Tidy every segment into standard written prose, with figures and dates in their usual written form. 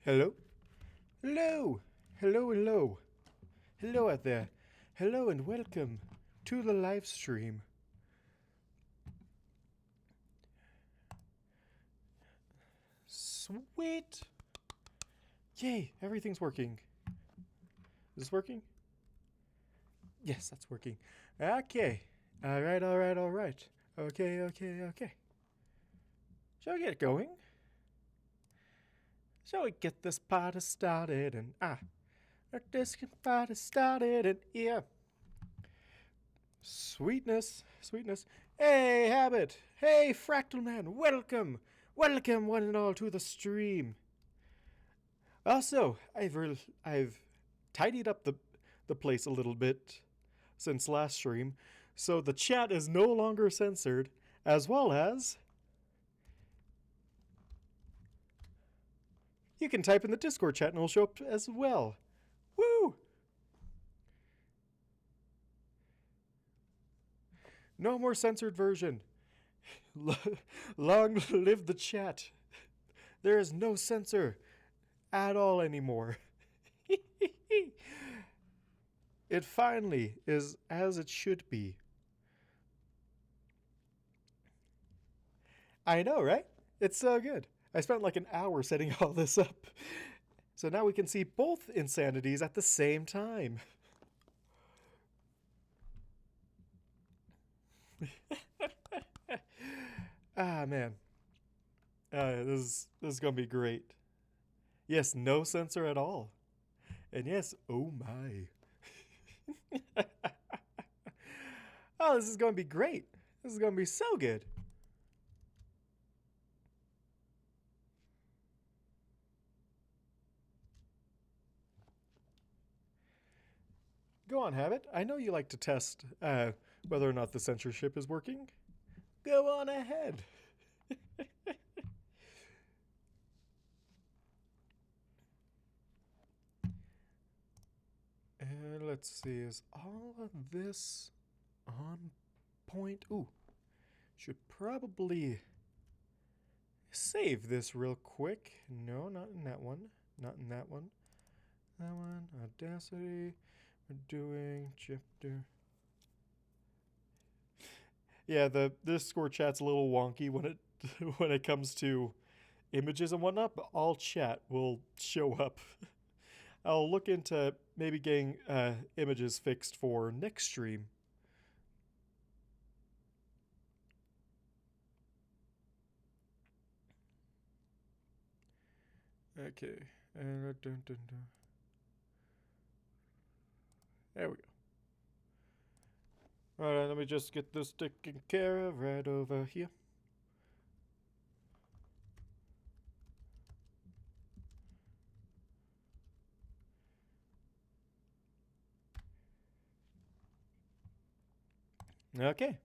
Hello? Hello! Hello, hello. Hello out there. Hello and welcome to the live stream. Sweet! Yay, everything's working. Is this working? Yes, that's working. Okay. Alright, alright, alright. Okay, okay, okay. Shall we get going? Shall we get this party started and let this party started and yeah. Sweetness, sweetness. Hey, Habit. Hey, Fractal Man. Welcome. Welcome one and all to the stream. Also, I've tidied up the place a little bit since last stream, so the chat is no longer censored, as well as you can type in the Discord chat and it'll show up as well. Woo! No more censored version. Long live the chat. There is no censor at all anymore. It finally is as it should be. I know, right? It's so good. I spent like an hour setting all this up. So now we can see both insanities at the same time. Man. This is going to be great. Yes, no censor at all. And yes, oh my. Oh, this is going to be great. This is going to be so good. Go on, Habit. I know you like to test whether or not the censorship is working. Go on ahead. And let's see, is all of this on point? Ooh, should probably save this real quick. No, not in that one. Not in that one. That one, Audacity. We're doing chapter. Yeah, the Discord chat's a little wonky when it when it comes to images and whatnot, but all chat will show up. I'll look into maybe getting images fixed for next stream. Okay. There we go. Alright, let me just get this taken care of right over here. Okay.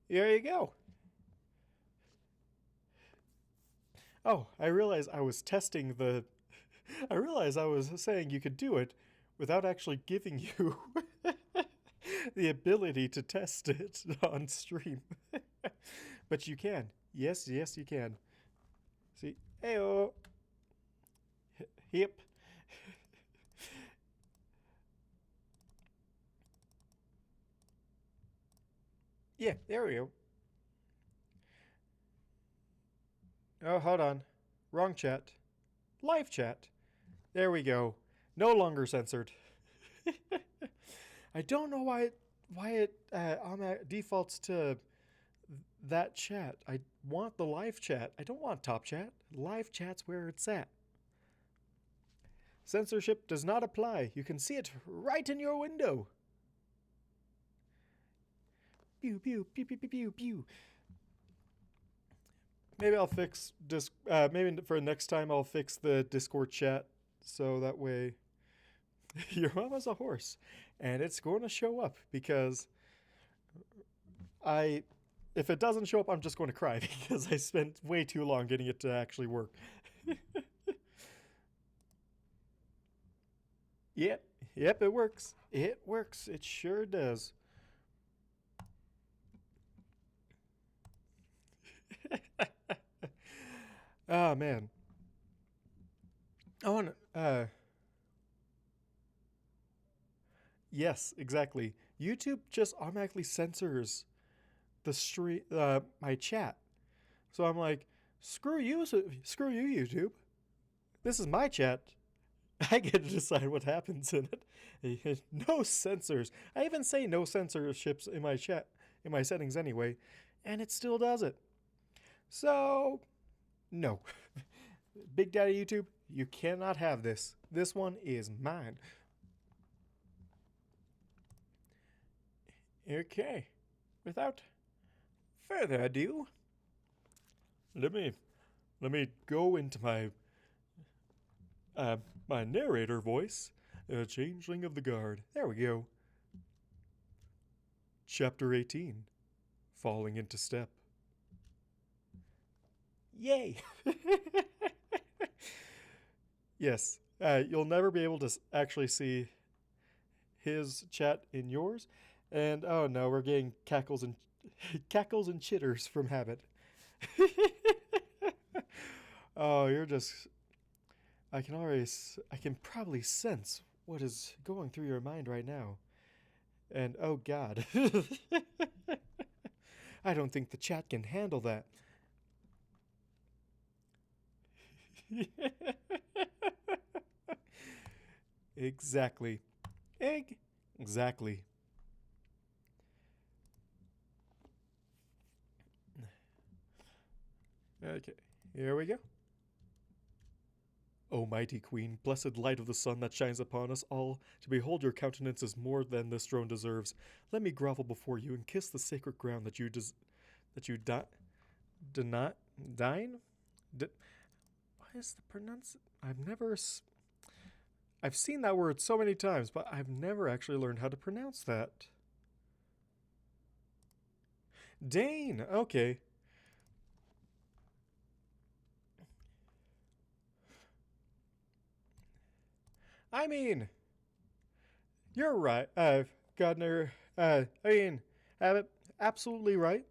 Here you go. Oh, I realized I was testing the... I realized I was saying you could do it without actually giving you the ability to test it on stream. But you can. Yes, yes, you can. See? Heyo. Hip. Yeah, there we go. Oh, hold on. Wrong chat. Live chat. There we go. No longer censored. I don't know why it defaults to that chat. I want the live chat. I don't want top chat. Live chat's where it's at. Censorship does not apply. You can see it right in your window. Pew, pew, pew, pew, pew, pew, pew. Maybe I'll fix maybe for next time I'll fix the Discord chat so that way your mama's a horse and it's going to show up because if it doesn't show up I'm just going to cry because I spent way too long getting it to actually work. Yep, it works. It works. It sure does. Oh man. I want yes, exactly. YouTube just automatically censors the stream my chat. So I'm like, screw you YouTube. This is my chat. I get to decide what happens in it. No censors. I even say no censorships in my chat, in my settings anyway, and it still does it. So, no. Big Daddy YouTube, you cannot have this. This one is mine. Okay. Without further ado, let me go into uh, my narrator voice, Changeling of the Guard. There we go. Chapter 18, Falling into Step. Yay! Yes, you'll never be able to actually see his chat in yours, and oh no, we're getting cackles and cackles and chitters from habit. Oh, you're just. I can probably sense what is going through your mind right now. And oh god. I don't think the chat can handle that. Exactly. Exactly. Okay, here we go. O mighty queen, blessed light of the sun that shines upon us all, to behold your countenance is more than this throne deserves. Let me grovel before you and kiss the sacred ground that you not dine. What is the pronounce? I've seen that word so many times, but I've never actually learned how to pronounce that. Dane. Okay. I mean, you're right. Gardner. I mean, absolutely right.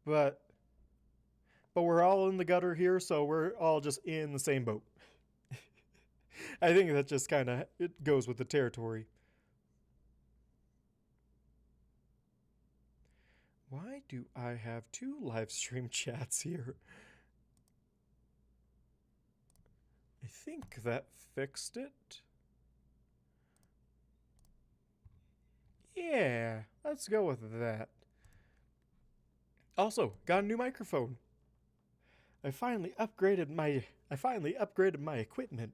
But we're all in the gutter here, so we're all just in the same boat. I think that just kind of it goes with the territory. Why do I have two live stream chats here? I think that fixed it. Yeah, let's go with that. Also, got a new microphone. I finally upgraded my equipment.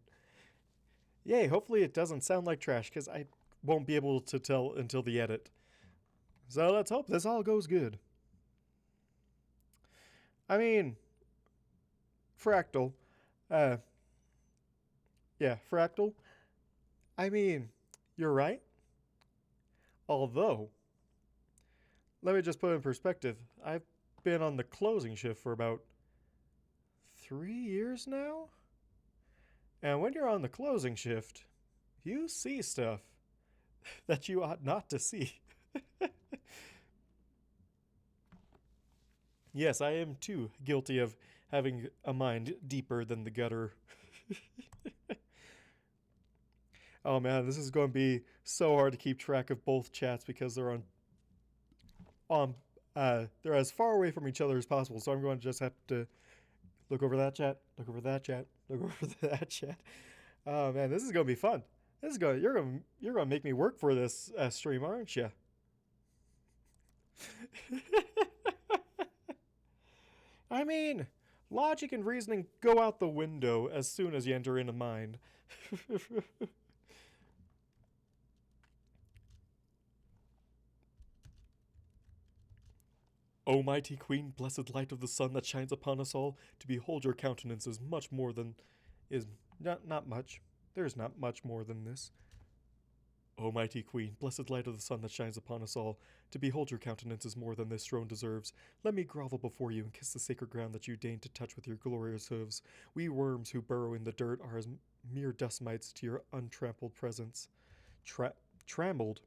Yay, hopefully it doesn't sound like trash cuz I won't be able to tell until the edit. So let's hope this all goes good. I mean, Fractal. Uh yeah, Fractal. I mean, you're right. Although, let me just put in perspective. I've been on the closing shift for about 3 years now. And when you're on the closing shift, you see stuff that you ought not to see. Yes, I am too guilty of having a mind deeper than the gutter. Oh man, this is going to be so hard to keep track of both chats because they're they're as far away from each other as possible. So I'm going to just have to look over that chat, look over that chat, look over that chat. Oh man, this is going to be fun. You're going to make me work for this stream, aren't you? I mean, logic and reasoning go out the window as soon as you enter into mind. O mighty queen, blessed light of the sun that shines upon us all, to behold your countenance is much more than is not much. There is not much more than this. O mighty queen, blessed light of the sun that shines upon us all, to behold your countenance is more than this throne deserves. Let me grovel before you and kiss the sacred ground that you deign to touch with your glorious hooves. We worms who burrow in the dirt are as mere dust mites to your untrampled presence. Trammeled?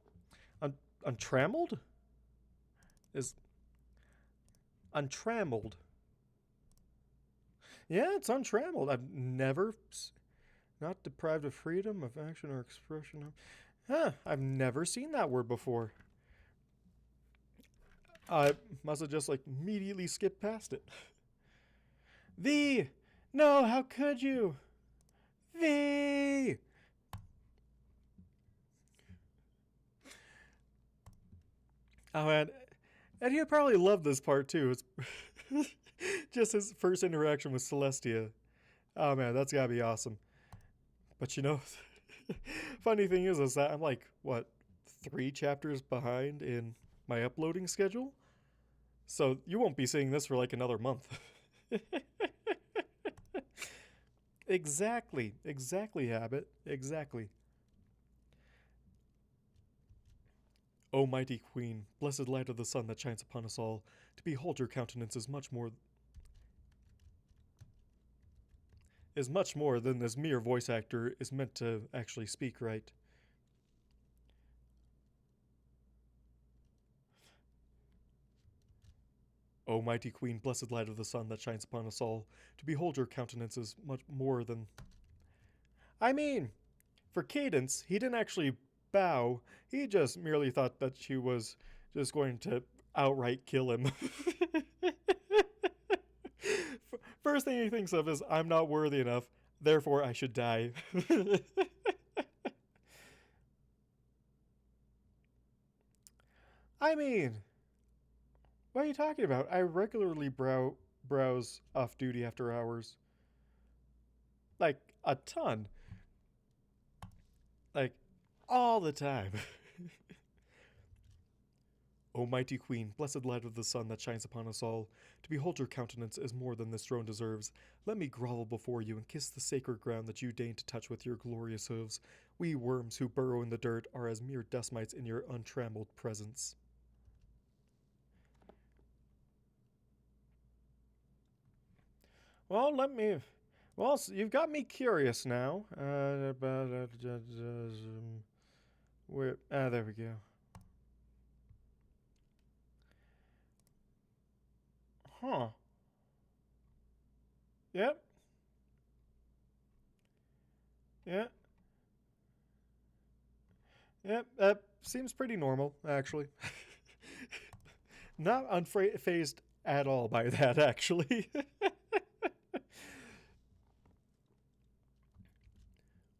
Untrammeled? Is untrammeled? Yeah, it's untrammeled. Not deprived of freedom of action or expression. Huh, I've never seen that word before. I must have just like immediately skipped past it. The! No, how could you? The! Oh man, and he'd probably love this part too. It's just his first interaction with Celestia. Oh man, that's gotta be awesome. But you know, funny thing is that I'm like, what, 3 chapters behind in my uploading schedule? So you won't be seeing this for like another month. Exactly, Habit. Exactly. O mighty queen, blessed light of the sun that shines upon us all, to behold your countenance is much more than this mere voice actor is meant to actually speak right. O mighty queen, blessed light of the sun that shines upon us all, to behold your countenance is much more than. I mean, for Cadence, he didn't actually bow. He just merely thought that she was just going to outright kill him. First thing he thinks of is, I'm not worthy enough, therefore I should die. I mean, what are you talking about? I regularly browse off duty after hours. Like, a ton. Like, all the time. O mighty queen, blessed light of the sun that shines upon us all, to behold your countenance is more than this throne deserves. Let me grovel before you and kiss the sacred ground that you deign to touch with your glorious hooves. We worms who burrow in the dirt are as mere dust mites in your untrammeled presence. Well, let me. Well, you've got me curious now. Where? There we go. Huh. Yep. Yep. Yep. That seems pretty normal, actually. Not unfazed at all by that, actually.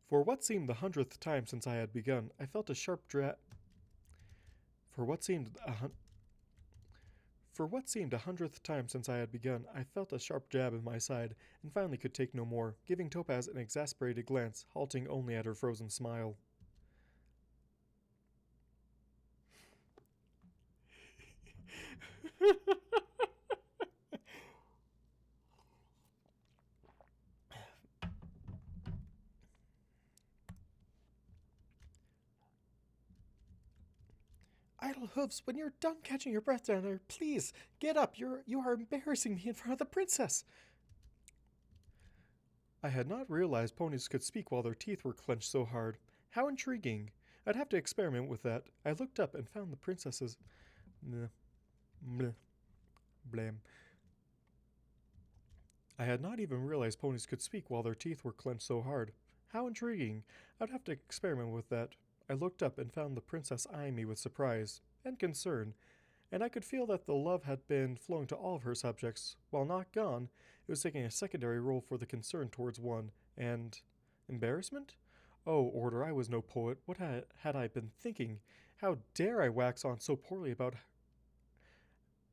For what seemed the 100th time since I had begun, I felt a sharp drap. For what seemed a hun- For what seemed 100th time since I had begun, I felt a sharp jab in my side, and finally could take no more, giving Topaz an exasperated glance, halting only at her frozen smile. Idle hoofs, when you're done catching your breath down there, please get up. You are embarrassing me in front of the princess. I had not realized ponies could speak while their teeth were clenched so hard. How intriguing. I'd have to experiment with that. I looked up and found the princess's. Bleh, bleh, blam. I had not even realized ponies could speak while their teeth were clenched so hard. How intriguing. I'd have to experiment with that. I looked up and found the princess eyeing me with surprise and concern, and I could feel that the love had been flowing to all of her subjects. While not gone, it was taking a secondary role for the concern towards one, and embarrassment? Oh, Order, I was no poet. What had I been thinking? How dare I wax on so poorly about.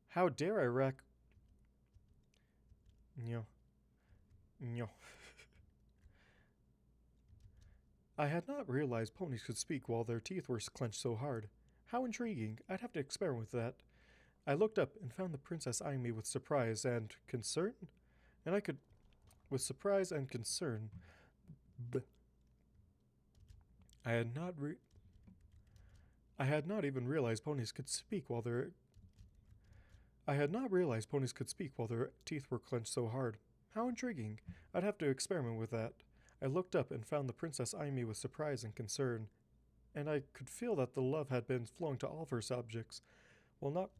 How dare I rack. No. No. I had not realized ponies could speak while their teeth were clenched so hard. How intriguing. I'd have to experiment with that. I looked up and found the princess eyeing me with surprise and concern, and I could. With surprise and concern. B- I had not re- I had not even realized ponies could speak while their I had not realized ponies could speak while their teeth were clenched so hard. How intriguing. I'd have to experiment with that. I looked up and found the princess eyeing me with surprise and concern, and I could feel that the love had been flowing to all of her subjects. Well, not.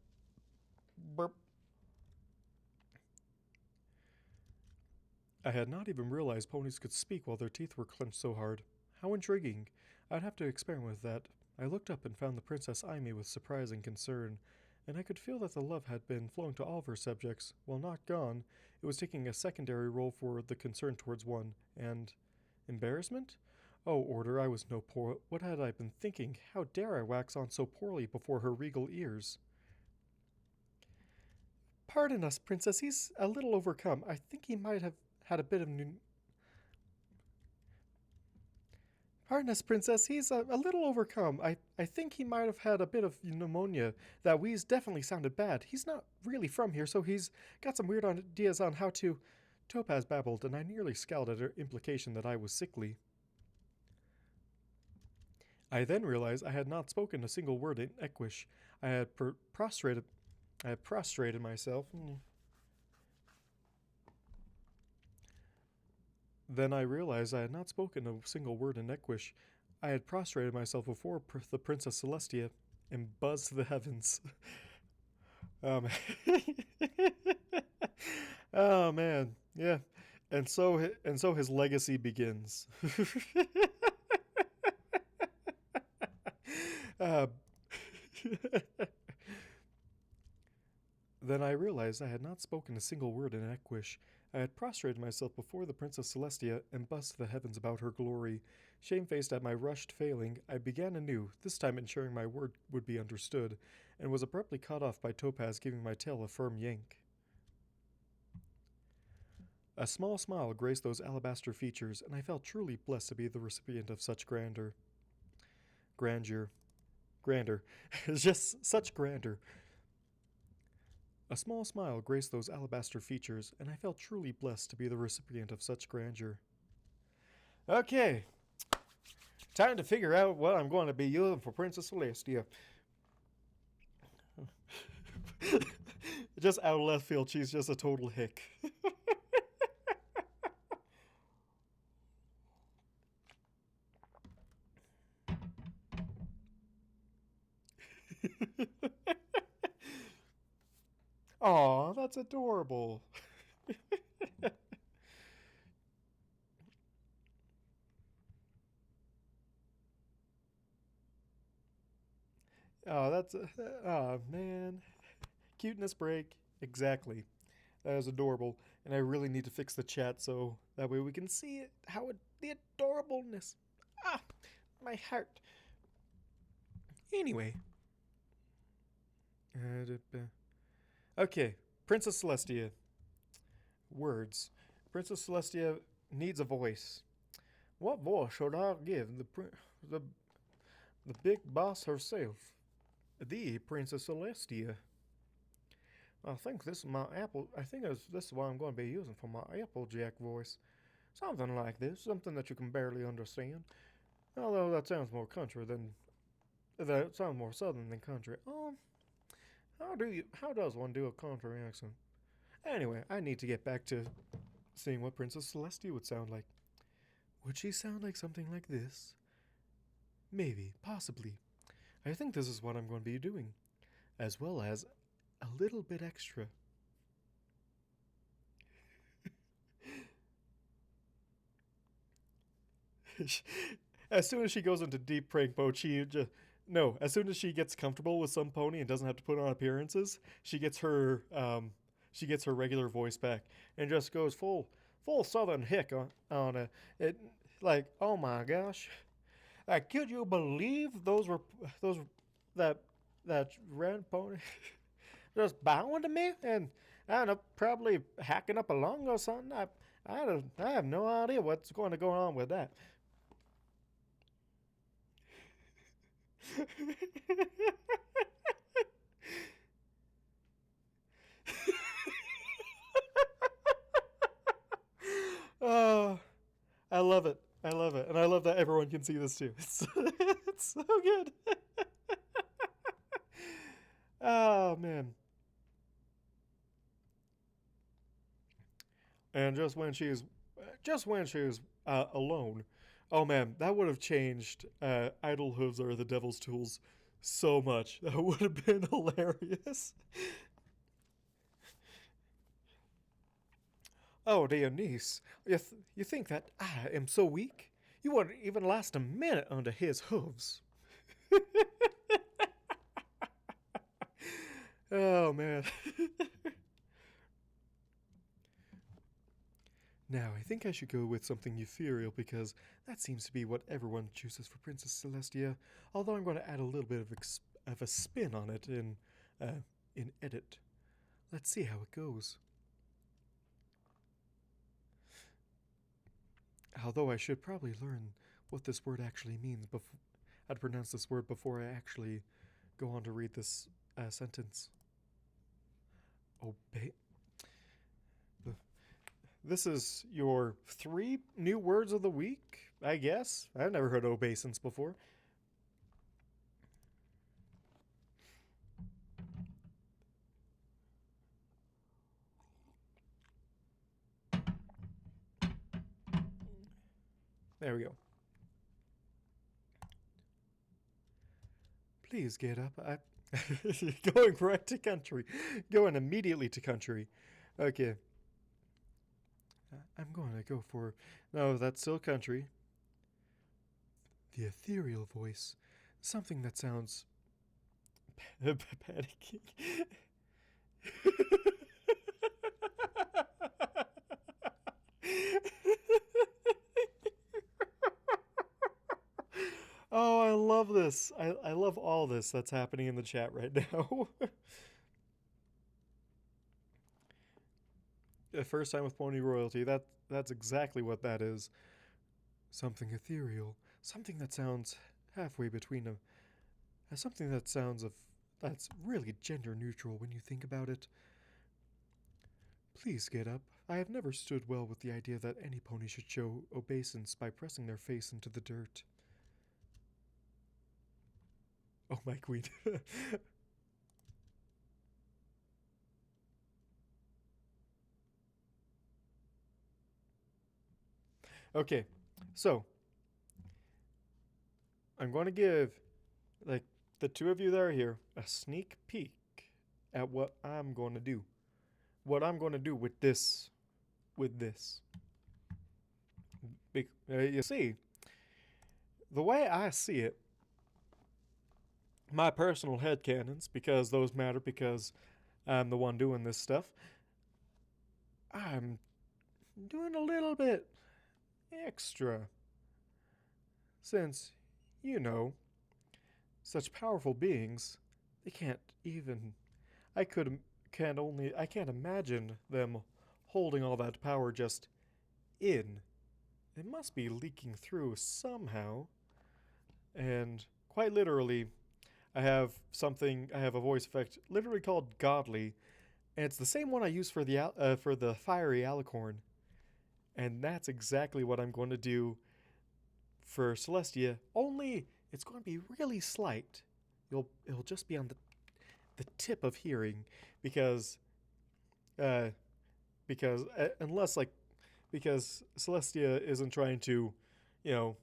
Burp. I had not even realized ponies could speak while their teeth were clenched so hard. How intriguing. I'd have to experiment with that. I looked up and found the princess eyeing me with surprise and concern, and I could feel that the love had been flowing to all of her subjects. While not gone, it was taking a secondary role for the concern towards one, and embarrassment? Oh, Order, I was no poor. What had I been thinking? How dare I wax on so poorly before her regal ears? Pardon us, Princess. He's a little overcome. I think he might have had a bit of Pardon us, Princess. He's a little overcome. I think he might have had a bit of pneumonia. That wheeze definitely sounded bad. He's not really from here, so he's got some weird ideas on how to. Topaz babbled, and I nearly scowled at her implication that I was sickly. I then realized I had not spoken a single word in Equish. I had prostrated. I had prostrated myself. Then I realized I had not spoken a single word in Equish. I had prostrated myself before the Princess Celestia and buzzed the heavens. Um, oh man, yeah, and so his legacy begins. uh, Then I realized I had not spoken a single word in Equish. I had prostrated myself before the Princess Celestia and buzzed the heavens about her glory. Shamefaced at my rushed failing, I began anew, this time ensuring my word would be understood, and was abruptly cut off by Topaz giving my tail a firm yank. A small smile graced those alabaster features, and I felt truly blessed to be the recipient of such grandeur. Grandeur. Grander. Just such grandeur. A small smile graced those alabaster features, and I felt truly blessed to be the recipient of such grandeur. Okay, time to figure out what I'm going to be using for Princess Celestia. Just out of left field, she's just a total hick. Aw, that's adorable. Oh, that's oh man, cuteness break. Exactly. That is adorable, and I really need to fix the chat so that way we can see it. The adorableness. Ah, my heart. Anyway. Okay, Princess Celestia. Words. Princess Celestia needs a voice. What voice should I give the the big boss herself? The Princess Celestia. I think this is my apple. I think this is what I'm going to be using for my Applejack voice. Something like this, something that you can barely understand. Although that sounds more country than that sounds more southern than country. How does one do a country accent? Anyway, I need to get back to seeing what Princess Celestia would sound like. Would she sound like something like this? Maybe, possibly. I think this is what I'm going to be doing, as well as a little bit extra. As soon as she goes into deep prank mode, as soon as she gets comfortable with some pony and doesn't have to put on appearances, she gets her regular voice back and just goes full southern hick on it. Like, oh my gosh, like, could you believe those that that red pony just bowing to me and I don't know, probably hacking up a lung or something. I have no idea what's going to go on with that. Oh, I love it. I love it. And I love that everyone can see this too. It's so good. Oh, man. And just when she was alone, oh man, that would have changed Idle Hooves Are the Devil's Tools so much. That would have been hilarious. Oh, dear niece, you think that I am so weak? You wouldn't even last a minute under his hooves. Oh, man. Now, I think I should go with something ethereal because that seems to be what everyone chooses for Princess Celestia. Although I'm going to add a little bit of a spin on it in edit. Let's see how it goes. Although I should probably learn what this word actually means before how to pronounce this word before I actually go on to read this sentence. Obey. This is your 3 new words of the week, I guess. I've never heard obeisance before. There we go. Please get up. Going right to country. Going immediately to country. Okay. I'm going to go for. No, that's still country. The ethereal voice. Something that sounds. Panicking. Oh, I love this. I love all this that's happening in the chat right now. The first time with Pony Royalty, that's exactly what that is. Something ethereal. Something that sounds halfway between something that sounds of that's really gender neutral when you think about it. Please get up. I have never stood well with the idea that any pony should show obeisance by pressing their face into the dirt. Oh, my queen. Okay, so I'm going to give, like, the two of you that are here a sneak peek at what I'm going to do. What I'm going to do with this. You see, the way I see it, my personal headcanons, because those matter because I'm the one doing this stuff, I'm doing a little bit extra. Since, you know, such powerful beings, they can't even. I could can't only I can't imagine them holding all that power just in. It must be leaking through somehow. And quite literally, I have a voice effect literally called Godly, and it's the same one I use for the fiery alicorn. And that's exactly what I'm going to do for Celestia, only it's going to be really slight. It'll just be on the tip of hearing because uh unless like because Celestia isn't trying to, you know,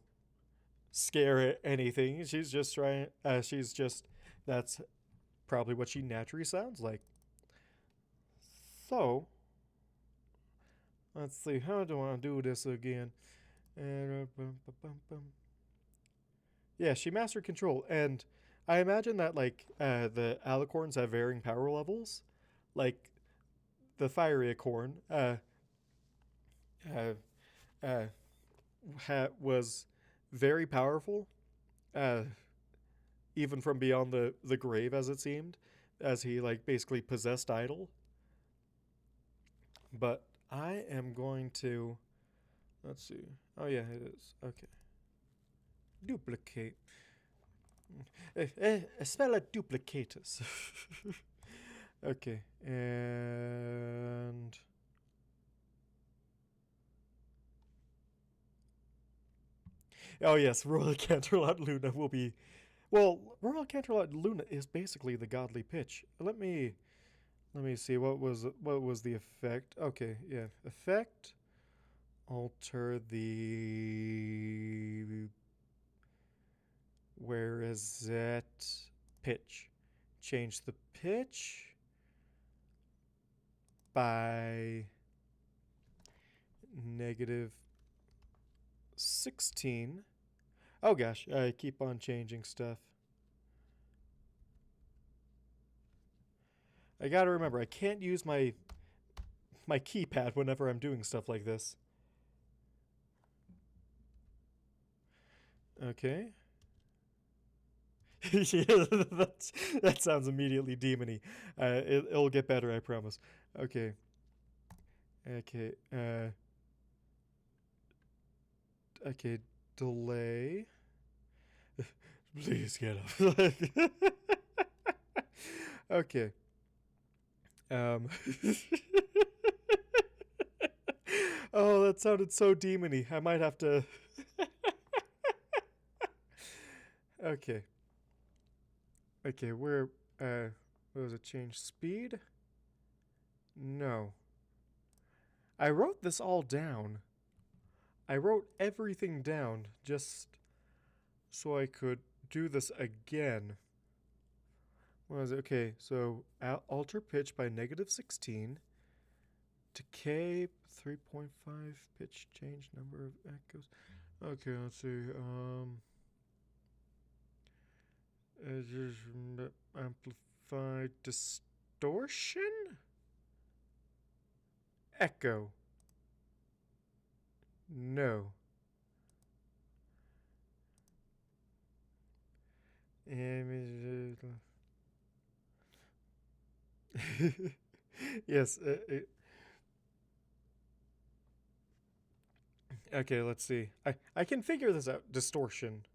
scare anything. She's just trying that's probably what she naturally sounds like. So, let's see, how do I do this again? Yeah, she mastered control, and I imagine that like the alicorns have varying power levels. Like the fiery acorn uh, uh, was very powerful, uh, even from beyond the grave, as it seemed, as he like basically possessed Idol. But I am going to let's see. Oh yeah, it is okay. Duplicate. Spell it duplicatus. Okay, and oh yes, Royal Canterlot Luna will be. Well, Royal Canterlot Luna is basically the godly pitch. Let me see what was the effect. Okay, yeah, effect. Alter the. Where is that? Pitch. Change the pitch by negative 16. Oh gosh, I keep on changing stuff. I gotta remember, I can't use my keypad whenever I'm doing stuff like this. Okay. Yeah, that sounds immediately demony. It'll get better, I promise. Okay. Okay. Okay. Delay. Please get up. Okay. Oh, that sounded so demony. I might have to. Okay. Okay, where, what was it? Change speed? No. I wrote this all down. I wrote everything down just so I could do this again. What was it? Okay, so alter pitch by negative 16. Decay 3.5 pitch change number of echoes. Okay, let's see. Amplify distortion? Echo. No. Yes. Okay, let's see. I can figure this out. Distortion.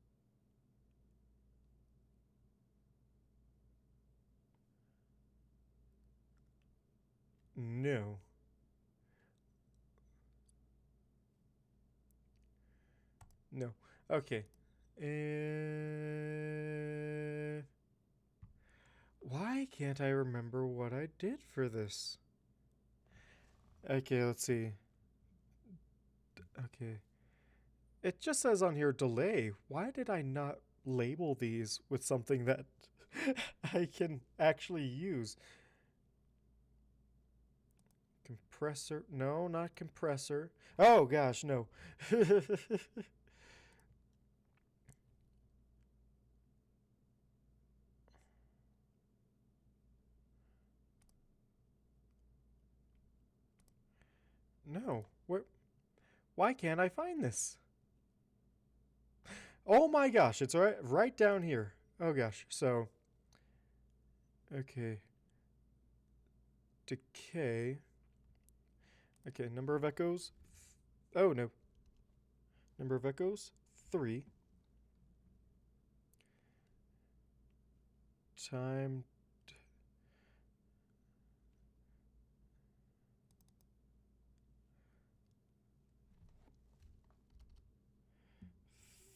No. No. Okay. Why can't I remember what I did for this? Okay, let's see. Okay. It just says on here delay. Why did I not label these with something that I can actually use? Compressor. No, not compressor. Oh gosh, no. No. Why can't I find this? Oh my gosh, it's right down here. Oh gosh. So okay. Decay. Okay, number of echoes. Oh no. Number of echoes 3. Time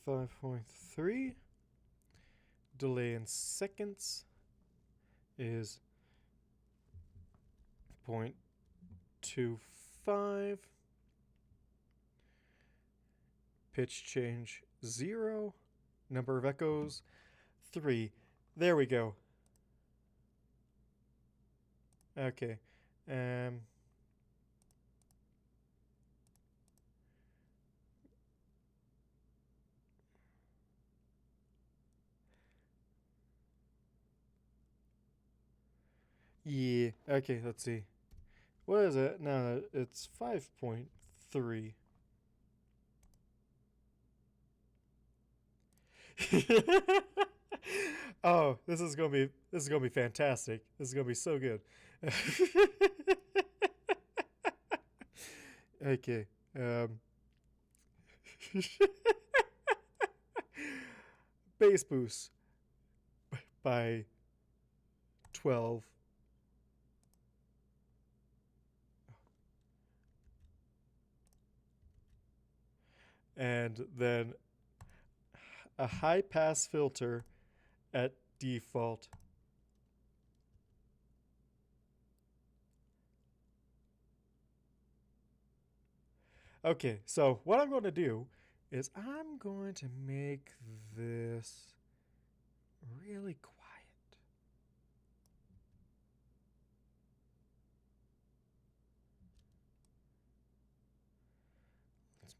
5.3. Delay in seconds is 0.25. Pitch change 0. Number of echoes 3. There we go. Okay. Yeah. Okay, let's see. What is it? No, it's 5.3. Oh, this is gonna be fantastic. This is gonna be so good. Okay. Bass boost by 12. And then a high pass filter at default. Okay, so what I'm going to do is I'm going to make this really quiet.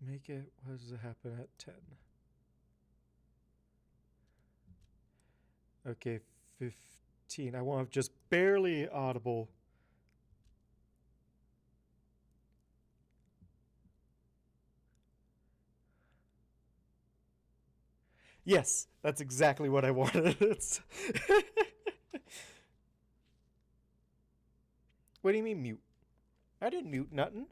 make it. What does it happen at 10? Okay, 15. I want just barely audible. Yes, that's exactly what I wanted. What do you mean mute? I didn't mute nothing.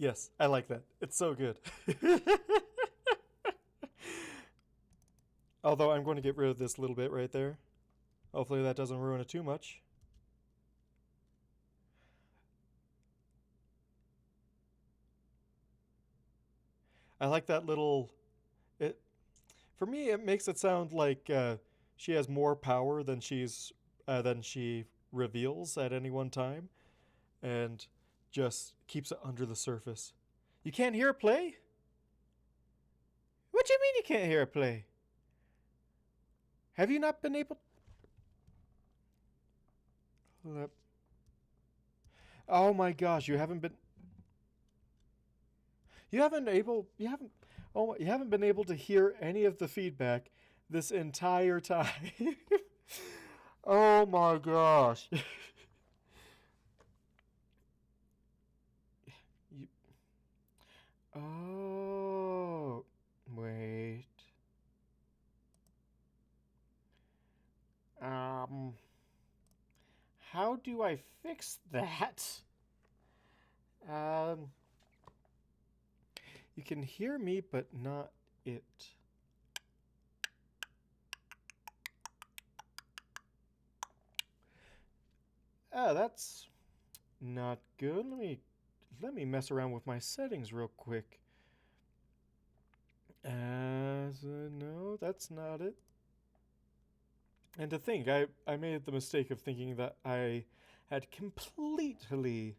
Yes, I like that. It's so good. Although I'm going to get rid of this little bit right there. Hopefully that doesn't ruin it too much. I like that little... It, for me, it makes it sound like she has more power than she reveals at any one time, and just keeps it under the surface. You can't hear it play? What do you mean you can't hear it play? Have you not been able... Oh my gosh, you haven't been... You haven't been able to hear any of the feedback this entire time. Oh my gosh. You, oh, wait. How do I fix that? You can hear me, but not it. That's not good. Let me mess around with my settings real quick. No, that's not it. And to think, I made the mistake of thinking that I had completely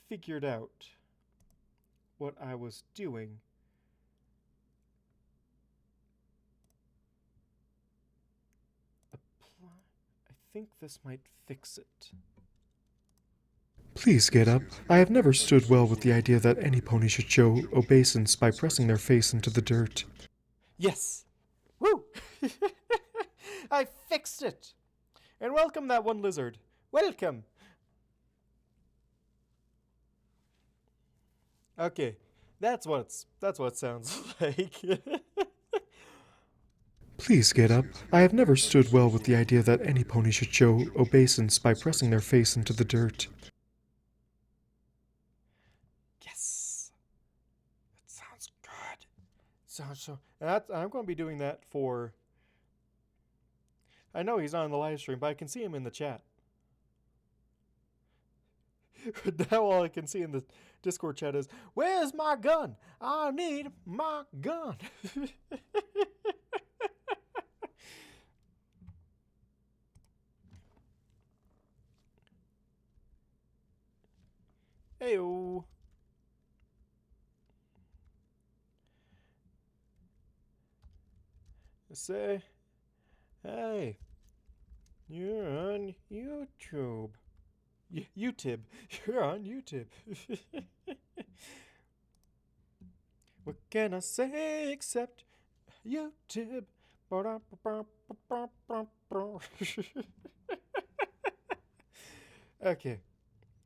figured out what I was doing. Apply. I think this might fix it. Please get up. I have never stood well with the idea that any pony should show obeisance by pressing their face into the dirt. Yes! Woo! I fixed it! And welcome that one lizard. Welcome! Okay, that's what it sounds like. Please get up. I have never stood well with the idea that any pony should show obeisance by pressing their face into the dirt. Yes! That sounds good. Sounds so... I'm going to be doing that for... I know he's not on the live stream, but I can see him in the chat. Now all I can see in the Discord chat is, where's my gun? I need my gun. Heyo. Say, hey, you're on YouTube. YouTube. You're on YouTube. What can I say except YouTube? Okay.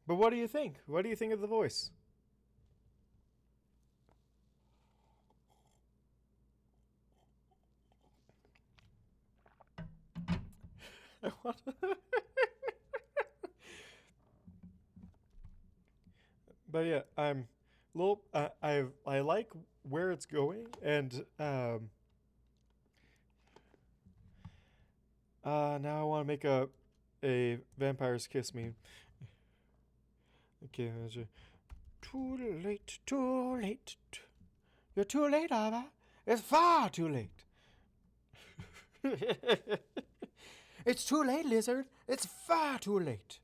But what do you think? What do you think of the voice? But yeah, I'm little. I like where it's going, and now I want to make a vampires kiss me. Okay, too late, too late. You're too late, Ava. It's far too late. It's too late, Lizard. It's far too late.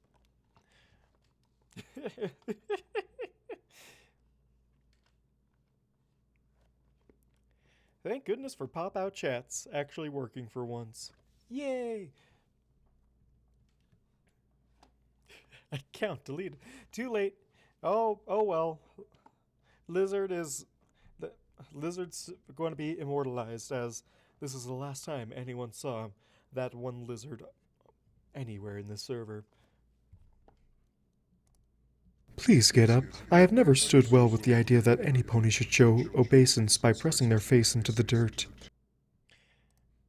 Thank goodness for pop-out chats actually working for once. Yay! Account deleted. Too late. Oh well. Lizard is the Lizard's going to be immortalized as this is the last time anyone saw that one lizard anywhere in the server. Please get up. I have never stood well with the idea that any pony should show obeisance by pressing their face into the dirt.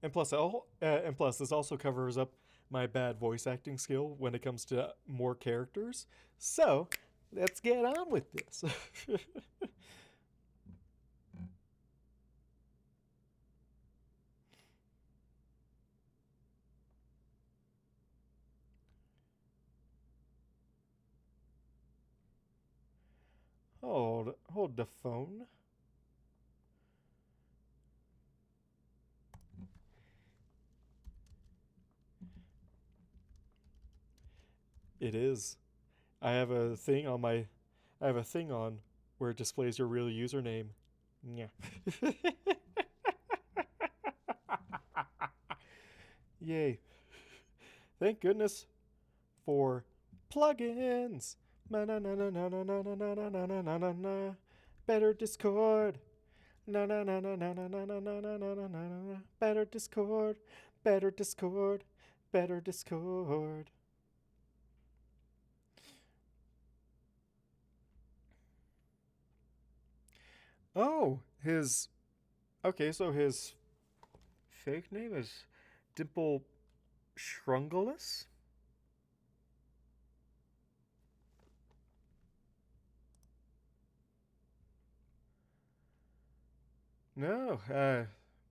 And plus, this also covers up my bad voice acting skill when it comes to more characters. So, let's get on with this. Hold the phone. It is. I have a thing on my. I have a thing on where it displays your real username. Yeah. Yay. Thank goodness for plugins. Better Discord. Better Discord. Better Discord. Better Discord. Oh, his. Okay, so his fake name is Dimple Shrungalus? No,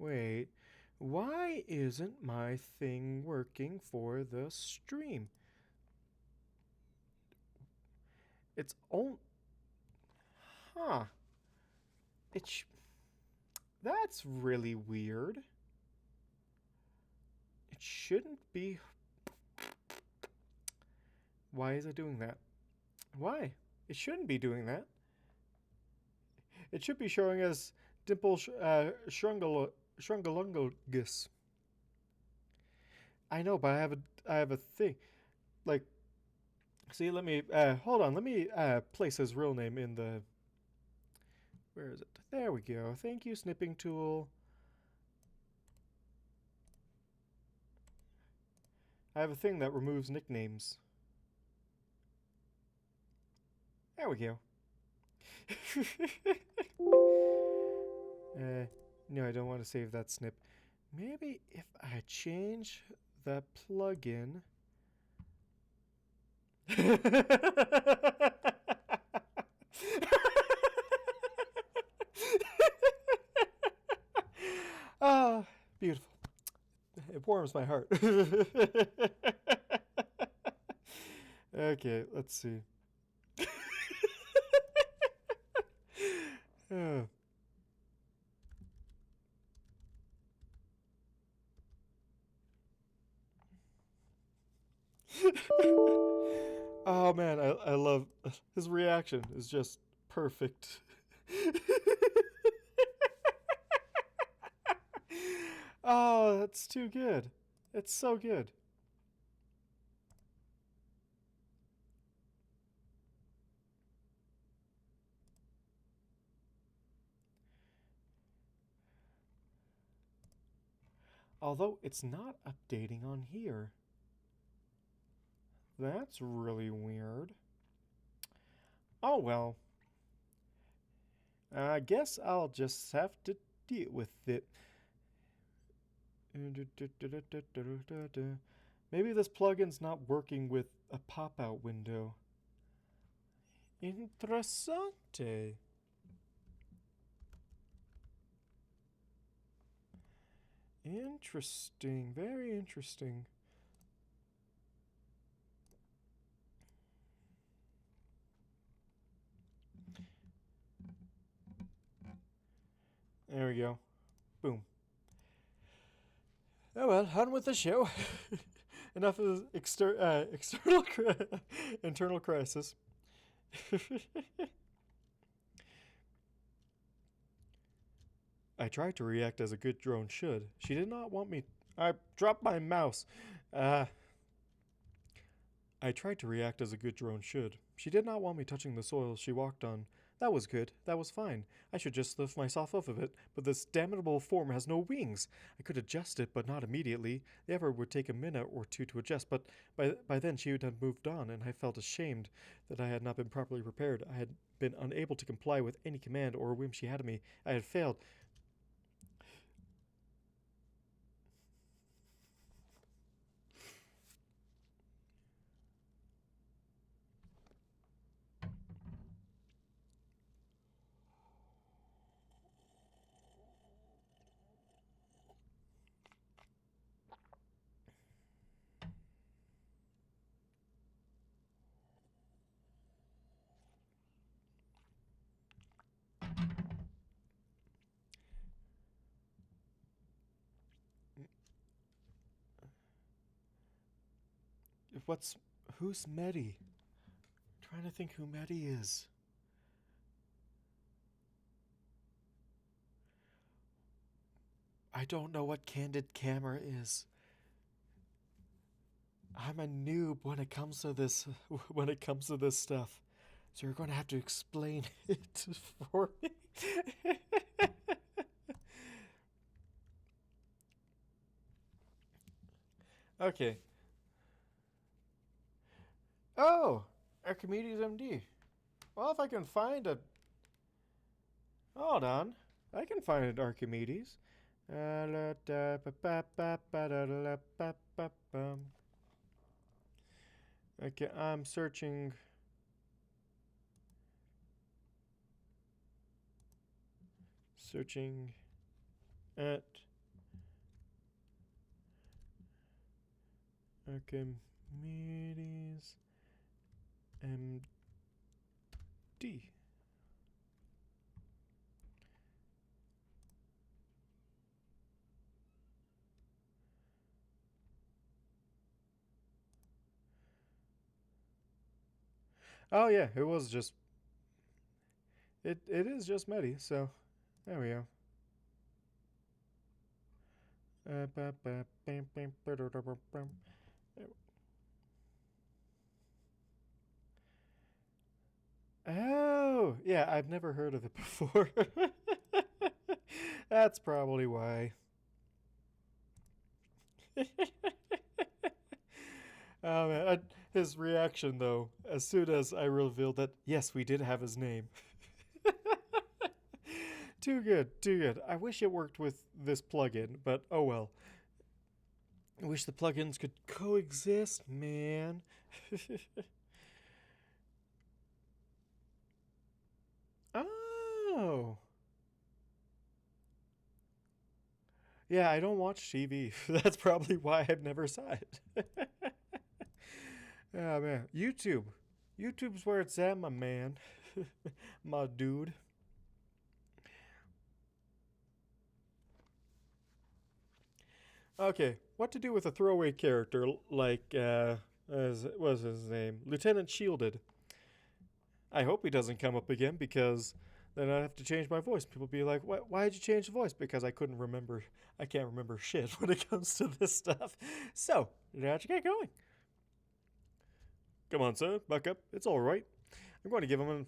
wait. Why isn't my thing working for the stream? It's on. Huh. That's really weird. It shouldn't be. Why is it doing that? Why? It shouldn't be doing that. It should be showing us Dimple Shrungalungus. I know, but I have a thing. Like, see, let me hold on. Let me place his real name in the. Where is it? There we go. Thank you, snipping tool. I have a thing that removes nicknames. There we go. No, I don't want to save that snip. Maybe if I change the plugin. Ah, beautiful. It warms my heart. Okay, let's see. Oh. Oh man, I love his reaction is just perfect. Oh, that's too good. It's so good. Although it's not updating on here. That's really weird. Oh well. I guess I'll just have to deal with it. Maybe this plugin's not working with a pop-out window. Interessante. Interesting. Very interesting. There we go. Boom. Oh well, on with the show. enough of internal crisis. I tried to react as a good drone should. She did not want me. I dropped my mouse. Uh, I tried to react as a good drone should. She did not want me touching the soil she walked on. That was good. That was fine. I should just lift myself off of it, but this damnable form has no wings. I could adjust it, but not immediately. The effort would take a minute or two to adjust, but by then she would have moved on, and I felt ashamed that I had not been properly prepared. I had been unable to comply with any command or whim she had of me. I had failed. Who's Medi? I'm trying to think who Medi is. I don't know what candid camera is. I'm a noob when it comes to this stuff. So you're going to have to explain it for me. Okay. Oh, Archimedes MD. Well, if I can find a... Hold on. I can find an Archimedes. Okay, I'm searching... Searching at Archimedes MD. Oh yeah, it was just... It is just Medi, so there we go. Oh, yeah, I've never heard of it before. That's probably why. Oh man, his reaction though, as soon as I revealed that, yes, we did have his name. Too good, too good. I wish it worked with this plugin, but oh well. I wish the plugins could coexist, man. Oh. Yeah, I don't watch TV. That's probably why I've never saw it. Oh man, YouTube. YouTube's where it's at, my man. My dude. Okay, what to do with a throwaway character like, what was his name? Lieutenant Shielded. I hope he doesn't come up again because then I have to change my voice. People be like, why did you change the voice? Because I couldn't remember. I can't remember shit when it comes to this stuff. So, how'd you get going? Come on, sir, buck up. It's all right. I'm going to give him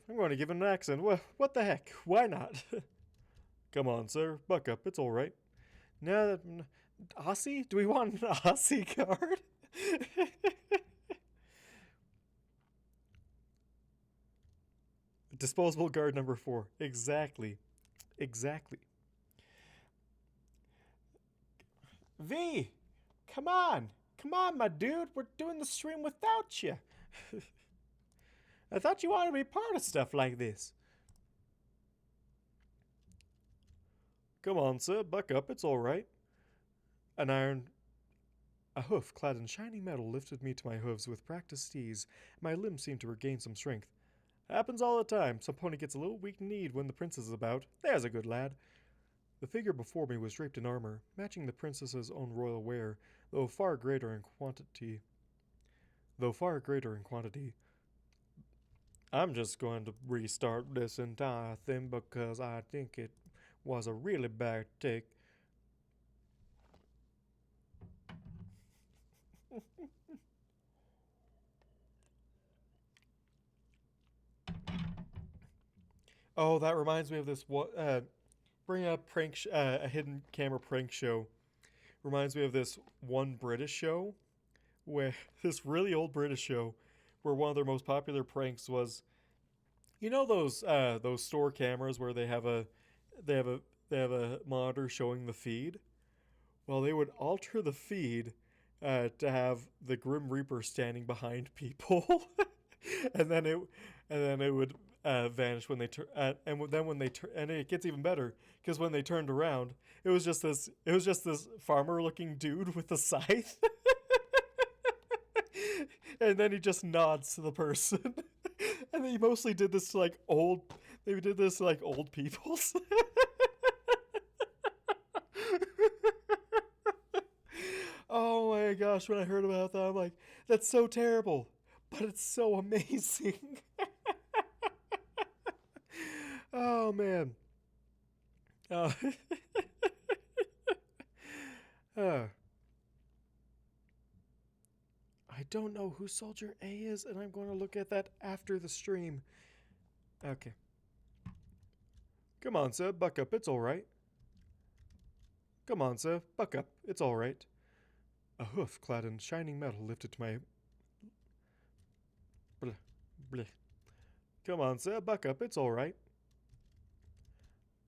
an accent. What the heck? Why not? Come on, sir, buck up. It's all right. Now, Aussie? Do we want an Aussie card? Disposable guard number 4. Exactly. Exactly. V! Come on! Come on, my dude! We're doing the stream without you! I thought you wanted to be part of stuff like this. Come on, sir. Buck up. It's all right. A hoof clad in shiny metal lifted me to my hooves with practiced ease. My limbs seemed to regain some strength. Happens all the time. Some pony gets a little weak-kneed when the princess is about. There's a good lad. The figure before me was draped in armor, matching the princess's own royal wear. though far greater in quantity. Though far greater in quantity. I'm just going to restart this entire thing because I think it was a really bad take. Oh, that reminds me of this one. Bring up a hidden camera prank show. Reminds me of this one British show where this really old British show where one of their most popular pranks was, you know, those store cameras where they have a they have a monitor showing the feed. Well, they would alter the feed to have the Grim Reaper standing behind people, and then it would vanish when they turn. And then when they turn, and it gets even better because when they turned around, it was just this farmer-looking dude with a scythe, and then he just nods to the person, and they mostly did this to like old. They did this to like old peoples. Oh my gosh, when I heard about that, I'm like, that's so terrible, but it's so amazing. Oh man. Uh, uh, I don't know who Soldier A is, and I'm going to look at that after the stream. Okay. Come on, sir, buck up, it's alright. Come on, sir, buck up, it's alright. A hoof clad in shining metal lifted to my. Bleh, bleh. Come on, sir, buck up, it's alright.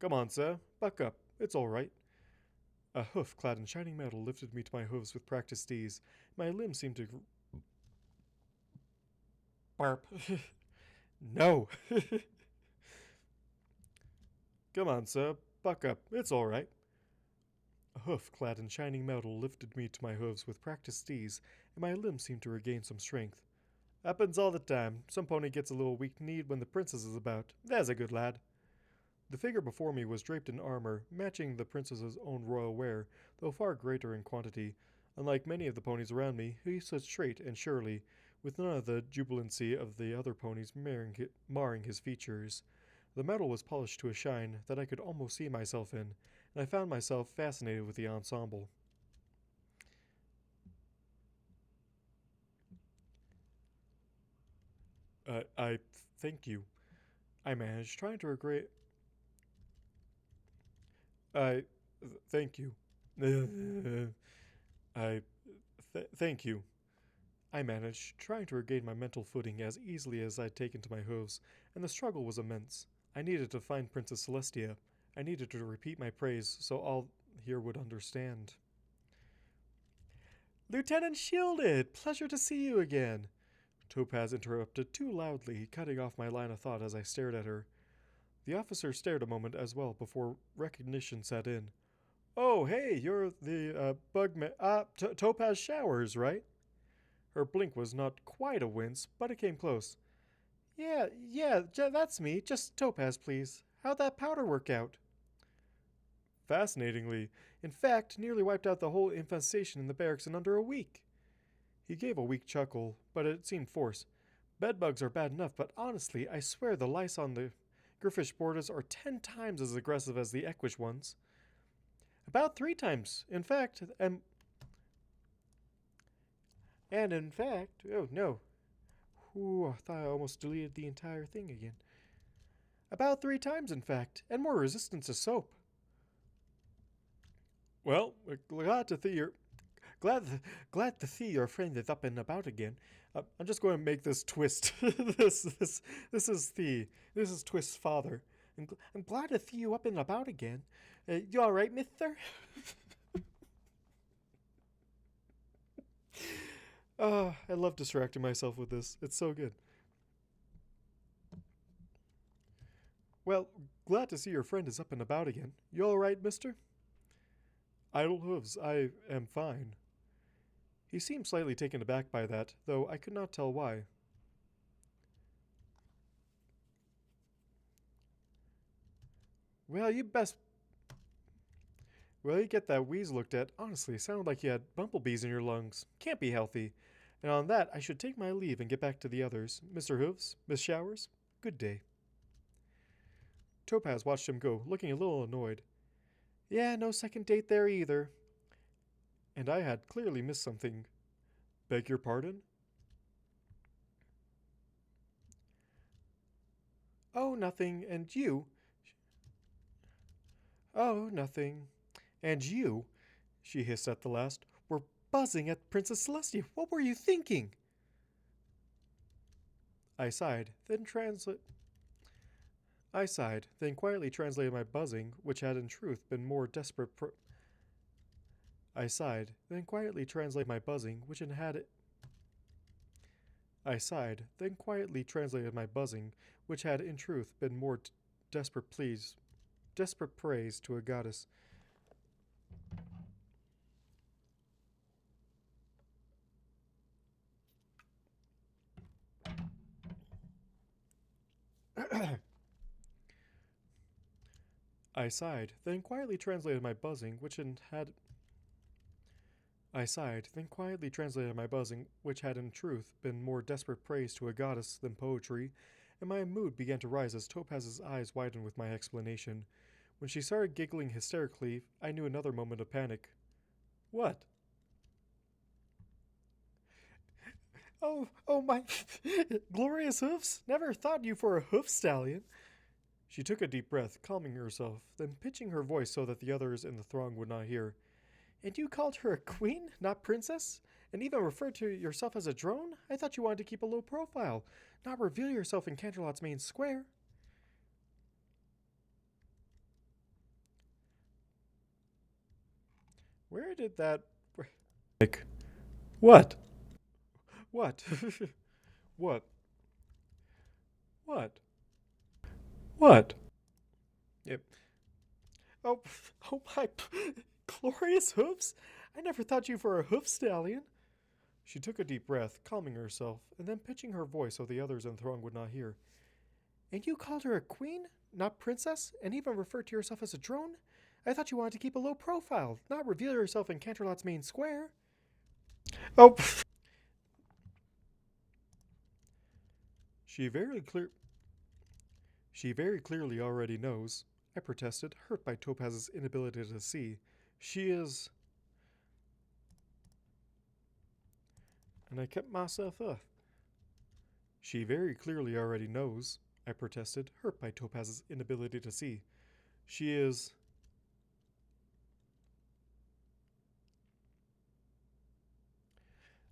Come on, sir, buck up, it's alright. A hoof clad in shining metal lifted me to my hooves with practiced ease. My limbs seemed to. Barp. No! Come on, sir, buck up, it's alright. A hoof clad in shining metal lifted me to my hooves with practiced ease, and my limbs seemed to regain some strength. Happens all the time. Some pony gets a little weak-kneed when the princess is about. There's a good lad. The figure before me was draped in armor, matching the princess's own royal wear, though far greater in quantity. Unlike many of the ponies around me, he stood straight and surely, with none of the jubilancy of the other ponies marring his features. The metal was polished to a shine that I could almost see myself in, and I found myself fascinated with the ensemble. I thank you. I managed, trying to regret. I thank you. I thank you. I managed, trying to regain my mental footing as easily as I'd taken to my hooves, and the struggle was immense. I needed to find Princess Celestia. I needed to repeat my praise so all here would understand. Lieutenant Shielded! Pleasure to see you again! Topaz interrupted too loudly, cutting off my line of thought as I stared at her. The officer stared a moment as well before recognition set in. Oh, hey, you're the Topaz Showers, right? Her blink was not quite a wince, but it came close. Yeah, that's me. Just Topaz, please. How'd that powder work out? Fascinatingly. In fact, nearly wiped out the whole infestation in the barracks in under a week. He gave a weak chuckle, but it seemed forced. Bedbugs are bad enough, but honestly, I swear the lice on the Griffish borders are 10 times as aggressive as the Equish ones. About 3 times, in fact, and in fact, oh no. Ooh, I thought I almost deleted the entire thing again. About 3 times, in fact, and more resistant to soap. Well, glad to see your friend is up and about again. I'm just going to make this twist. this is Twist's father. I'm glad to see you up and about again. You all right, Mister? I love distracting myself with this. It's so good. Well, glad to see your friend is up and about again. You all right, Mister? Idle hooves, I am fine. He seemed slightly taken aback by that, though I could not tell why. Well, Well, you get that wheeze looked at. Honestly, it sounded like you had bumblebees in your lungs. Can't be healthy. And on that, I should take my leave and get back to the others. Mr. Hooves, Miss Showers, good day. Topaz watched him go, looking a little annoyed. Yeah, no second date there either. And I had clearly missed something. Beg your pardon? Oh, nothing. And you? Oh, nothing. And you, she hissed at the last, were buzzing at Princess Celestia. What were you thinking? I sighed, then quietly translated my buzzing, which had in truth been more desperate. I sighed, then quietly translated my buzzing, which had. I sighed, then quietly translated my buzzing, which had in truth been more desperate praise to a goddess. I sighed, then quietly translated my buzzing, which had. I sighed, then quietly translated my buzzing, which had in truth been more desperate praise to a goddess than poetry, and my mood began to rise as Topaz's eyes widened with my explanation. When she started giggling hysterically, I knew another moment of panic. What? Oh my glorious hoofs! Never thought you for a hoof stallion. She took a deep breath, calming herself, then pitching her voice so that the others in the throng would not hear. And you called her a queen, not princess? And even referred to yourself as a drone? I thought you wanted to keep a low profile, not reveal yourself in Canterlot's main square. Where did that... Like, what? What? What? What? What? Yep. Oh, oh my glorious hoofs! I never thought you for a hoof stallion. She took a deep breath, calming herself, and then pitching her voice so the others in the throng would not hear. And you called her a queen, not princess, and even referred to yourself as a drone? I thought you wanted to keep a low profile, not reveal yourself in Canterlot's main square. Oh, she very clear. She very clearly already knows, I protested, hurt by Topaz's inability to see. She is. And I kept myself up. She very clearly already knows, I protested, hurt by Topaz's inability to see. She is.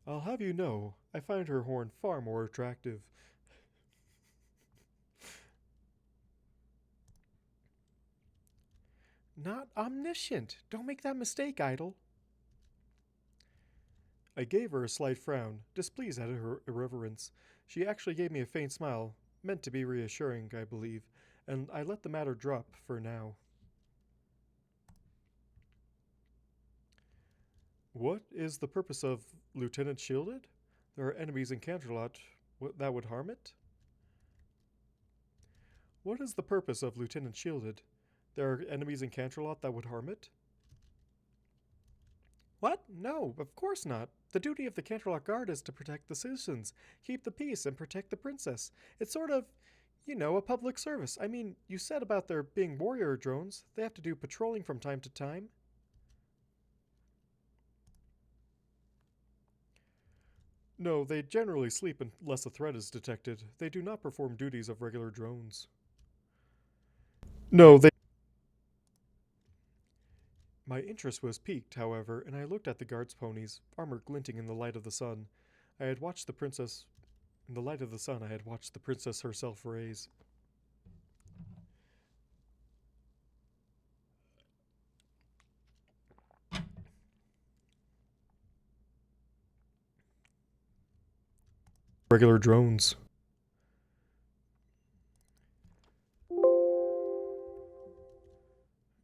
I'll have you know, I find her horn far more attractive. Not omniscient. Don't make that mistake, Idol. I gave her a slight frown, displeased at her irreverence. She actually gave me a faint smile, meant to be reassuring, I believe, and I let the matter drop for now. What is the purpose of Lieutenant Shielded? There are enemies in Canterlot. That would harm it? What is the purpose of Lieutenant Shielded? There are enemies in Canterlot that would harm it? What? No, of course not. The duty of the Canterlot Guard is to protect the citizens, keep the peace, and protect the princess. It's sort of, a public service. I mean, you said about there being warrior drones. They have to do patrolling from time to time. No, they generally sleep unless a threat is detected. They do not perform duties of regular drones. No, they. My interest was piqued, however, and I looked at the guard's ponies, armor glinting in the light of the sun. I had watched the princess. In the light of the sun, I had watched the princess herself raise. Regular drones.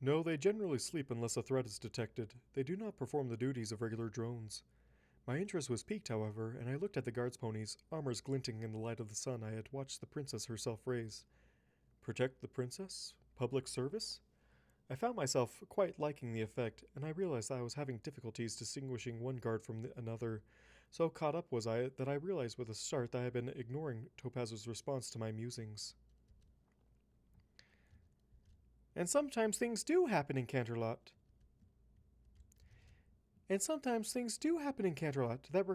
No, they generally sleep unless a threat is detected. They do not perform the duties of regular drones. My interest was piqued, however, and I looked at the guard's ponies, armors glinting in the light of the sun I had watched the princess herself raise. Protect the princess? Public service? I found myself quite liking the effect, and I realized I was having difficulties distinguishing one guard from another. So caught up was I that I realized with a start that I had been ignoring Topaz's response to my musings. And sometimes things do happen in Canterlot. And sometimes things do happen in Canterlot that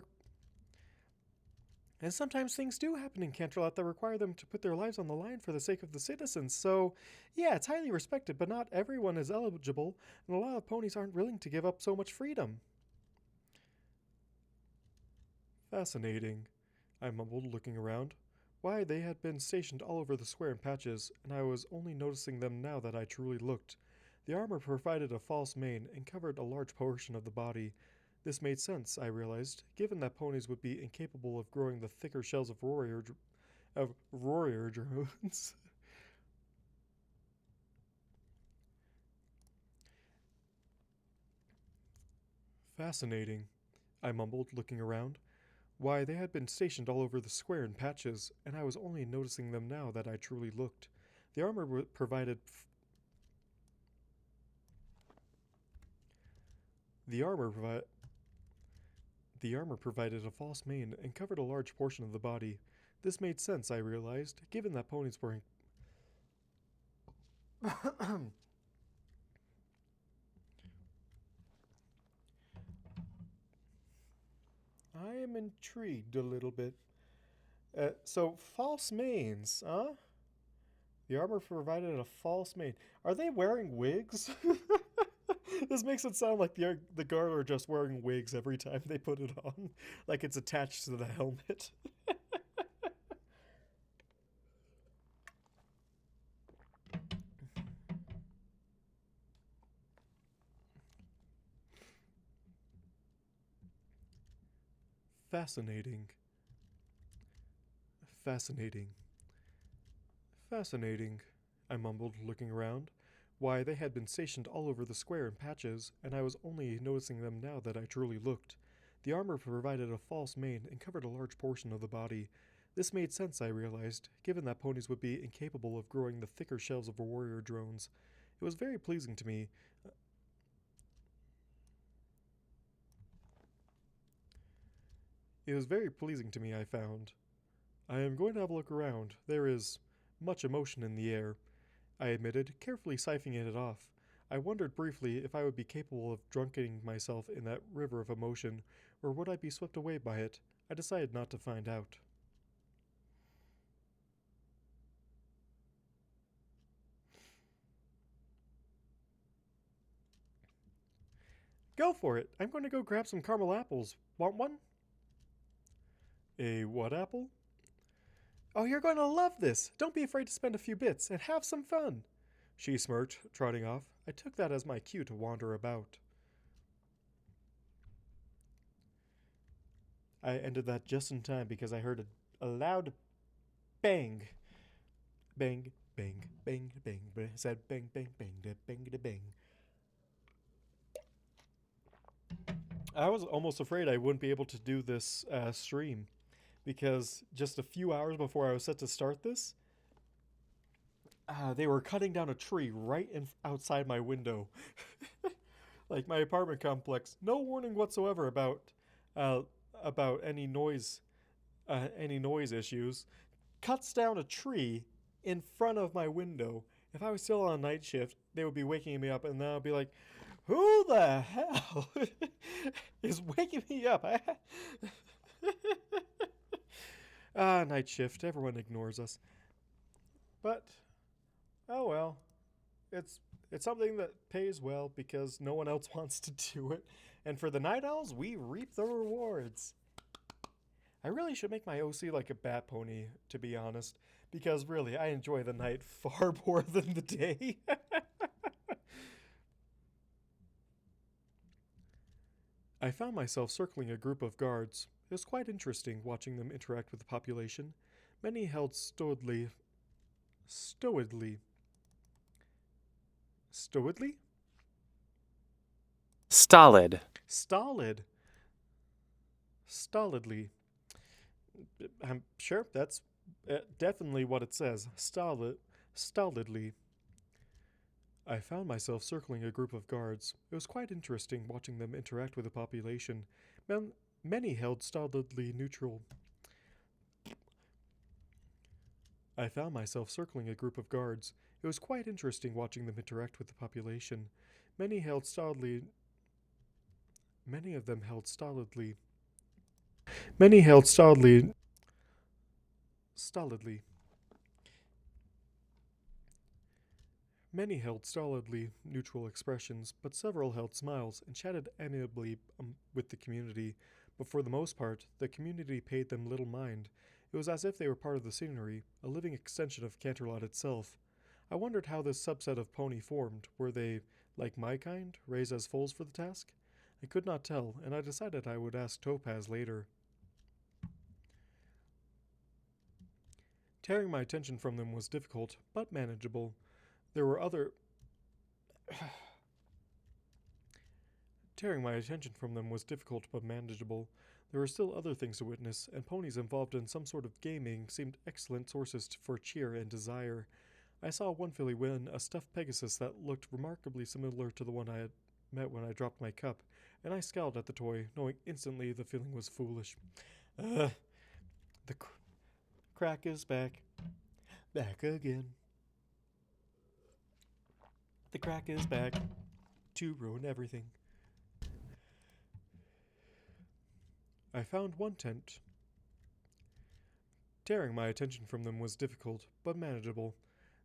And sometimes things do happen in Canterlot that require them to put their lives on the line for the sake of the citizens. So, yeah, it's highly respected, but not everyone is eligible, and a lot of ponies aren't willing to give up so much freedom. Fascinating, I mumbled, looking around. Why, they had been stationed all over the square in patches, and I was only noticing them now that I truly looked. The armor provided a false mane and covered a large portion of the body. This made sense, I realized, given that ponies would be incapable of growing the thicker shells of warrior drones. Fascinating, I mumbled, looking around. Why, they had been stationed all over the square in patches, and I was only noticing them now that I truly looked. The armor provided the armor provi- the armor provided a false mane and covered a large portion of the body. This made sense, I realized, given that ponies were I am intrigued a little bit. So false manes, huh? The armor provided a false mane. Are they wearing wigs? This makes it sound like the guard are just wearing wigs every time they put it on, like it's attached to the helmet. Fascinating. Fascinating. Fascinating, I mumbled, looking around. Why, they had been stationed all over the square in patches, and I was only noticing them now that I truly looked. The armor provided a false mane and covered a large portion of the body. This made sense, I realized, given that ponies would be incapable of growing the thicker shells of warrior drones. It was very pleasing to me. It was very pleasing to me, I found. I am going to have a look around. There is much emotion in the air, I admitted, carefully siphoning it off. I wondered briefly if I would be capable of drunkening myself in that river of emotion, or would I be swept away by it. I decided not to find out. Go for it. I'm going to go grab some caramel apples. Want one? A what apple? Oh, you're going to love this. Don't be afraid to spend a few bits and have some fun. She smirked, trotting off. I took that as my cue to wander about. I ended that just in time because I heard a loud bang. Bang, bang, bang, bang, bang. Said bang, bang, bang, da, bang, da, bang. I was almost afraid I wouldn't be able to do this stream because just a few hours before I was set to start this, they were cutting down a tree right outside my window. Like my apartment complex, no warning whatsoever uh, about any noise issues. Cuts down a tree in front of my window. If I was still on a night shift, they would be waking me up, and then I'd be like, "Who the hell is waking me up?" Night shift. Everyone ignores us, but oh well. It's it's something that pays well because no one else wants to do it, and for the night owls, we reap the rewards. I really should make my OC like a bat pony, to be honest, because really, I enjoy the night far more than the day. I found myself circling a group of guards. It was quite interesting watching them interact with the population. Many held stolidly, stolidly? Stolid. Stolid. Stolidly. I'm sure that's definitely what it says. Stolidly. I found myself circling a group of guards. It was quite interesting watching them interact with the population. Many held stolidly neutral. I found myself circling a group of guards. It was quite interesting watching them interact with the population. Many held stolidly. Many of them held stolidly. Many held stolidly. Stolidly. Many held stolidly neutral expressions, but several held smiles and chatted amiably with the community. But for the most part, the community paid them little mind. It was as if they were part of the scenery, a living extension of Canterlot itself. I wondered how this subset of pony formed. Were they, like my kind, raised as foals for the task? I could not tell, and I decided I would ask Topaz later. Tearing my attention from them was difficult, but manageable. There were other Tearing my attention from them was difficult but manageable. There were still other things to witness, and ponies involved in some sort of gaming seemed excellent sources for cheer and desire. I saw one filly win a stuffed Pegasus that looked remarkably similar to the one I had met when I dropped my cup, and I scowled at the toy, knowing instantly the feeling was foolish. The crack is back. Back again. The crack is back to ruin everything. I found one tent. Tearing my attention from them was difficult, but manageable.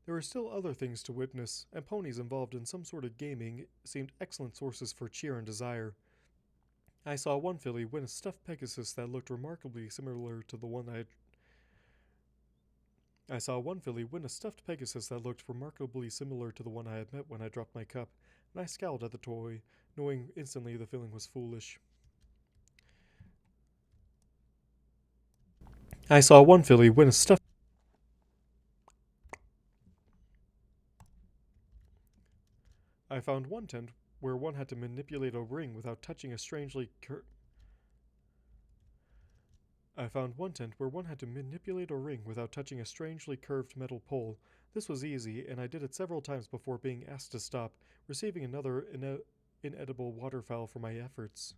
There were still other things to witness, and ponies involved in some sort of gaming seemed excellent sources for cheer and desire. I saw one filly win a stuffed Pegasus that looked remarkably similar to the one I saw one filly win a stuffed Pegasus that looked remarkably similar to the one I had met when I dropped my cup, and I scowled at the toy, knowing instantly the feeling was foolish. I saw one filly win a stuffed I found one tent where one had to manipulate a ring without touching a strangely I found one tent where one had to manipulate a ring without touching a strangely curved metal pole. This was easy, and I did it several times before being asked to stop, receiving another inedible waterfowl for my efforts.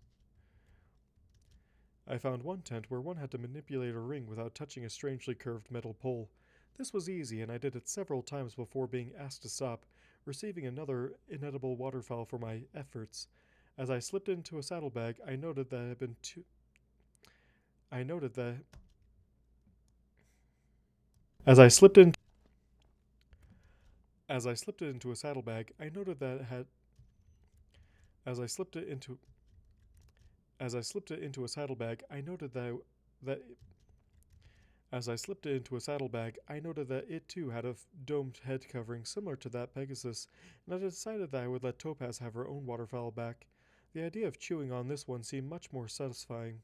I found one tent where one had to manipulate a ring without touching a strangely curved metal pole. This was easy, and I did it several times before being asked to stop, receiving another inedible waterfowl for my efforts. As I slipped into a saddlebag, I noted that I had been too. I noted that. As I slipped in. As I slipped it into a saddlebag, I noted that it had. As I slipped it into. As I slipped it into a saddlebag, I noted that As I slipped it into a saddlebag, I noted that it too had a domed head covering similar to that Pegasus, and I decided that I would let Topaz have her own waterfowl back. The idea of chewing on this one seemed much more satisfying.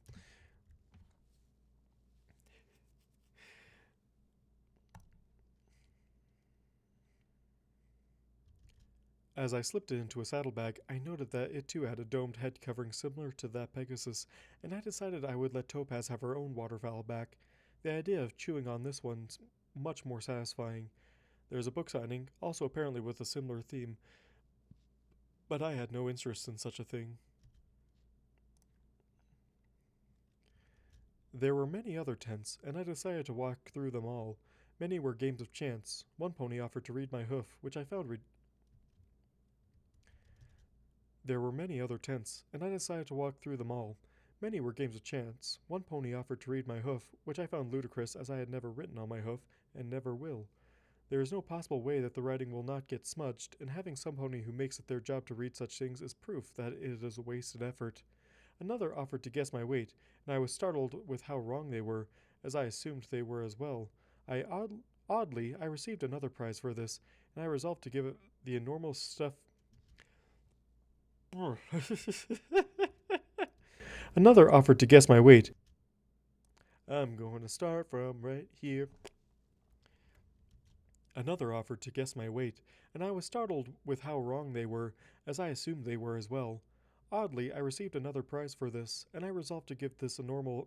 As I slipped it into a saddlebag, I noted that it too had a domed head covering similar to that Pegasus, and I decided I would let Topaz have her own waterfowl back. The idea of chewing on this one's much more satisfying. There's a book signing, also apparently with a similar theme, but I had no interest in such a thing. There were many other tents, and I decided to walk through them all. Many were games of chance. One pony offered to read my hoof, which I found There were many other tents, and I decided to walk through them all. Many were games of chance. One pony offered to read my hoof, which I found ludicrous as I had never written on my hoof, and never will. There is no possible way that the writing will not get smudged, and having some pony who makes it their job to read such things is proof that it is a wasted effort. Another offered to guess my weight, and I was startled with how wrong they were, as I assumed they were as well. Oddly, I received another prize for this, and I resolved to give it the enormous stuff. Another offered to guess my weight. I'm going to start from right here. Another offered to guess my weight, and I was startled with how wrong they were, as I assumed they were as well. Oddly, I received another prize for this, and I resolved to give this enormous.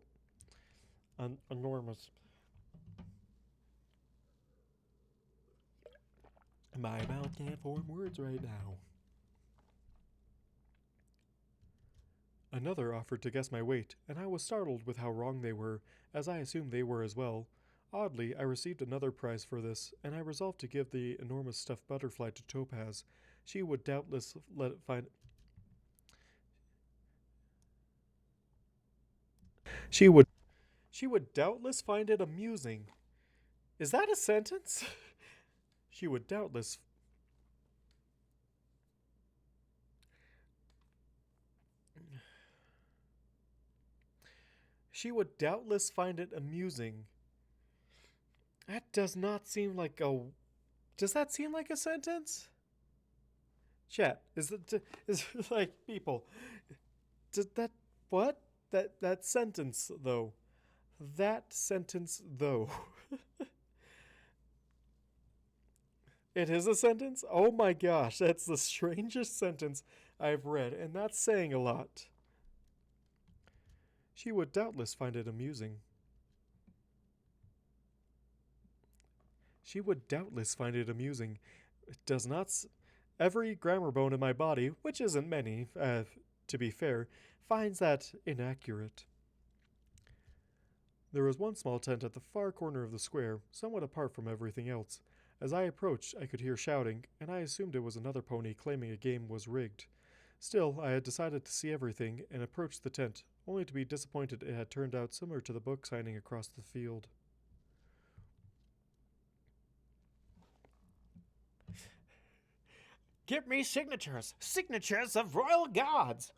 My mouth can't form words right now. Another offered to guess my weight, and I was startled with how wrong they were, as I assumed they were as well. Oddly, I received another prize for this, and I resolved to give the enormous stuffed butterfly to Topaz. She would doubtless let it find. She would. She would doubtless find it amusing. Is that a sentence? She would doubtless. She would doubtless find it amusing. That does not seem like a. Does that seem like a sentence? Chat, is like people? Does that what? That sentence though. That sentence though. It is a sentence? Oh my gosh, that's the strangest sentence I've read, and that's saying a lot. She would doubtless find it amusing. She would doubtless find it amusing. It does not. Every grammar bone in my body, which isn't many, to be fair, finds that inaccurate. There was one small tent at the far corner of the square, somewhat apart from everything else. As I approached, I could hear shouting, and I assumed it was another pony claiming a game was rigged. Still, I had decided to see everything and approached the tent, only to be disappointed it had turned out similar to the book signing across the field. Give me signatures! Signatures of royal gods!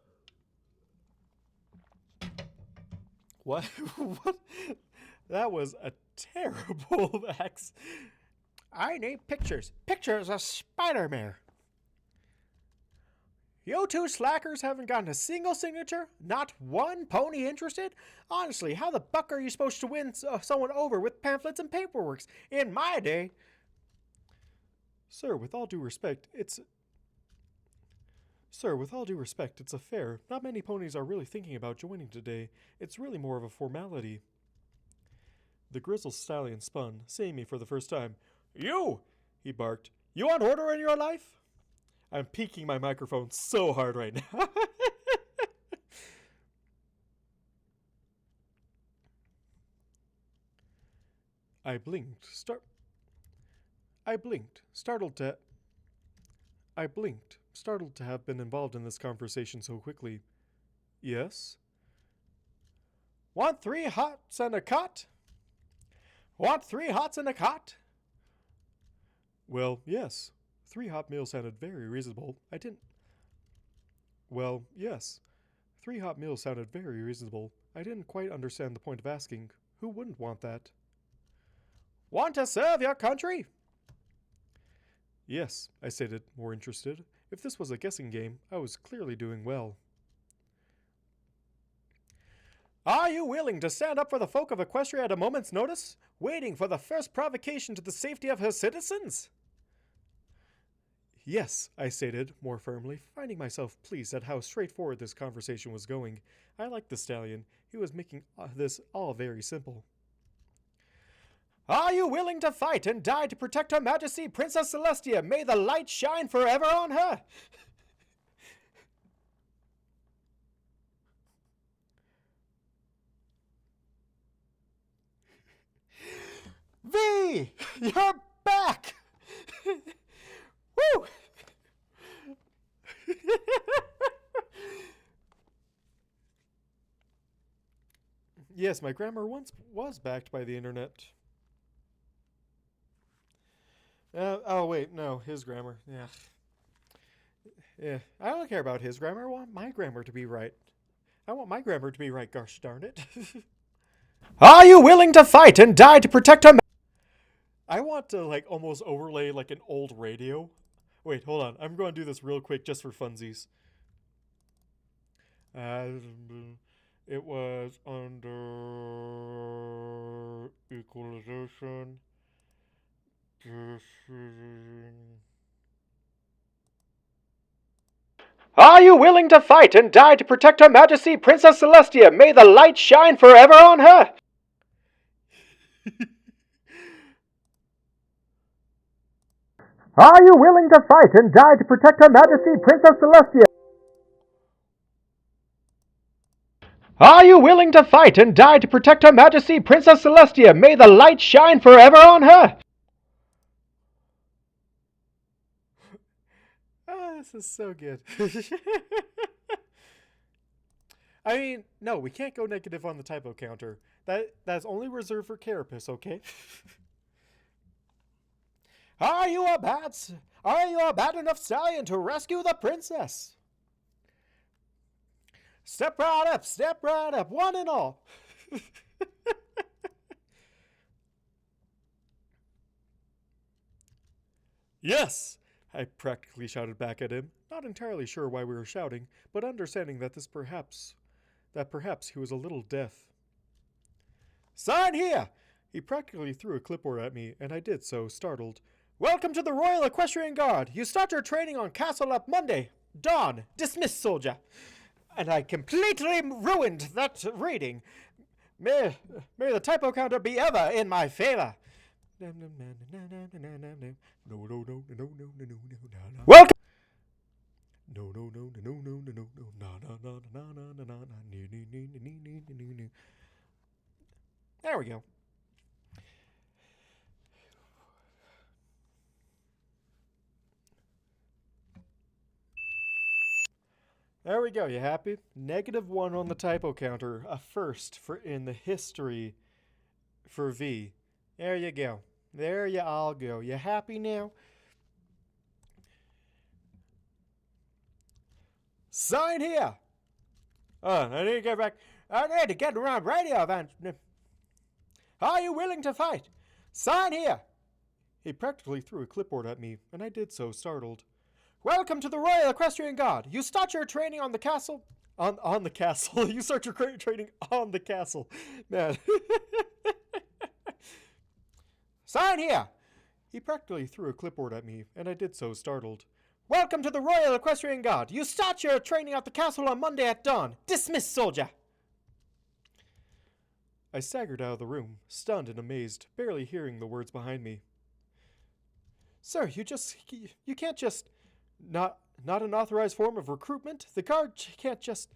What? What? That was a terrible accent. I need pictures. Pictures of Spider-Man. You two slackers haven't gotten a single signature? Not one pony interested? Honestly, how the buck are you supposed to win someone over with pamphlets and paperwork? In my day... Sir, with all due respect, it's a fair. Not many ponies are really thinking about joining today. It's really more of a formality. The grizzled stallion spun, seeing me for the first time. You! He barked. You want order in your life? I'm peeking my microphone so hard right now. I blinked, startled to have been involved in this conversation so quickly. Yes? Want 3 hots and a cot? Want 3 hots and a cot? Well, yes. 3 hot meals sounded very reasonable. Well, yes. 3 hot meals sounded very reasonable. I didn't quite understand the point of asking. Who wouldn't want that? Want to serve your country? Yes, I stated, more interested. If this was a guessing game, I was clearly doing well. Are you willing to stand up for the folk of Equestria at a moment's notice, waiting for the first provocation to the safety of her citizens? Yes, I stated, more firmly, finding myself pleased at how straightforward this conversation was going. I liked the stallion. He was making this all very simple. Are you willing to fight and die to protect Her Majesty Princess Celestia? May the light shine forever on her! V! You're back! Woo! Yes, my grammar once was backed by the internet. Oh wait, no, his grammar. Yeah. I don't care about his grammar. I want my grammar to be right. Gosh darn it. Are you willing to fight and die to protect Her? I want to like almost overlay like an old radio. Wait, hold on. I'm going to do this real quick just for funsies. It was under equalization. Are you willing to fight and die to protect Her Majesty Princess Celestia? May the light shine forever on her! Are you willing to fight and die to protect Her Majesty Princess Celestia? Are you willing to fight and die to protect Her Majesty Princess Celestia? May the light shine forever on her! This is so good. I mean, no, we can't go negative on the typo counter. That's only reserved for carapace, okay? Are you a bad enough stallion to rescue the princess? Step right up, one and all. Yes! I practically shouted back at him, not entirely sure why we were shouting, but understanding that perhaps he was a little deaf. Sign here! He practically threw a clipboard at me, and I did so, startled. Welcome to the Royal Equestrian Guard. You start your training on Castle Up Monday. Dawn. Dismissed, soldier. And I completely ruined that reading. May the typo counter be ever in my favor. Welcome. There we go. There we go, you happy? -1 on the typo counter, a first in the history for V. There you go. There you all go. You happy now? Sign here! I need to get back. I need to get around radio event. Are you willing to fight? Sign here! He practically threw a clipboard at me, and I did so, startled. Welcome to the Royal Equestrian Guard. You start your training on the castle. On the castle. You start your training on the castle. Man. Sign here! He practically threw a clipboard at me, and I did so, startled. Welcome to the Royal Equestrian Guard. You start your training at the castle on Monday at dawn. Dismissed, soldier. I staggered out of the room, stunned and amazed, barely hearing the words behind me. Sir, you can't just... Not an authorized form of recruitment? The guard can't just...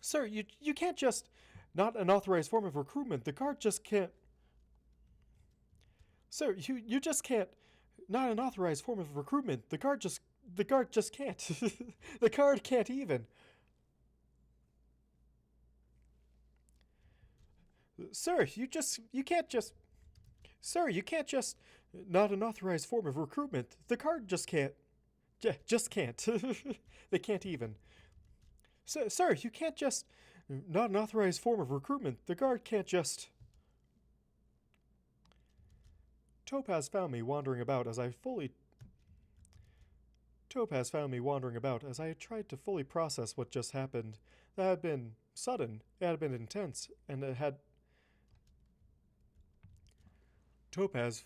Sir, you can't just... Not an authorized form of recruitment. The guard just can't... Sir, you just can't... Not an authorized form of recruitment. The guard just can't. The guard can't even. Sir, you can't just... Sir, you can't just... Not an authorized form of recruitment. The guard just can't. Just can't. They can't even. Sir, you can't just... Not an authorized form of recruitment. The guard can't just... Topaz found me wandering about as I had tried to fully process what just happened. That had been sudden, it had been intense, and it had... Topaz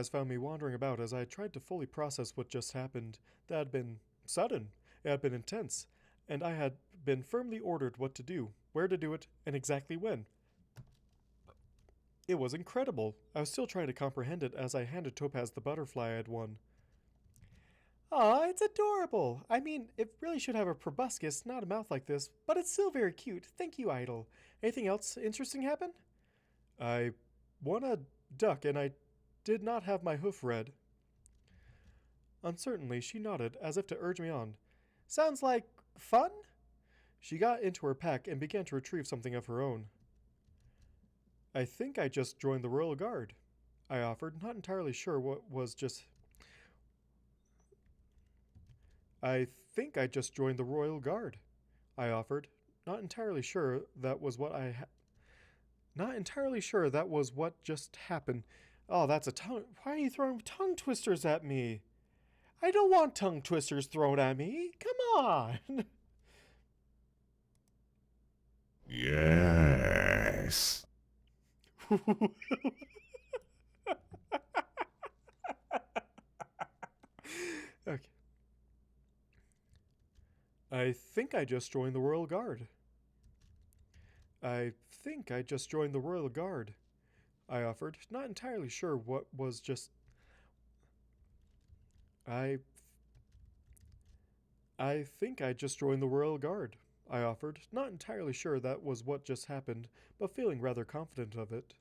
found me wandering about as I had tried to fully process what just happened. That had been sudden, it had been intense, and I had been firmly ordered what to do, where to do it, and exactly when. It was incredible. I was still trying to comprehend it as I handed Topaz the butterfly I had won. Aw, it's adorable. I mean, it really should have a proboscis, not a mouth like this, but it's still very cute. Thank you, Idol. Anything else interesting happen? I won a duck and I did not have my hoof red. Uncertainly, she nodded, as if to urge me on. Sounds like fun? She got into her pack and began to retrieve something of her own. I think I just joined the Royal Guard, I offered, not entirely sure what was just... I think I just joined the Royal Guard, I offered, not entirely sure that was what just happened. Oh, that's a tongue... Why are you throwing tongue twisters at me? I don't want tongue twisters thrown at me. Come on. Yes. Okay. I think I just joined the Royal Guard. I think I just joined the Royal Guard, I offered, not entirely sure what was just... I think I just joined the Royal Guard, I offered, not entirely sure that was what just happened, but feeling rather confident of it.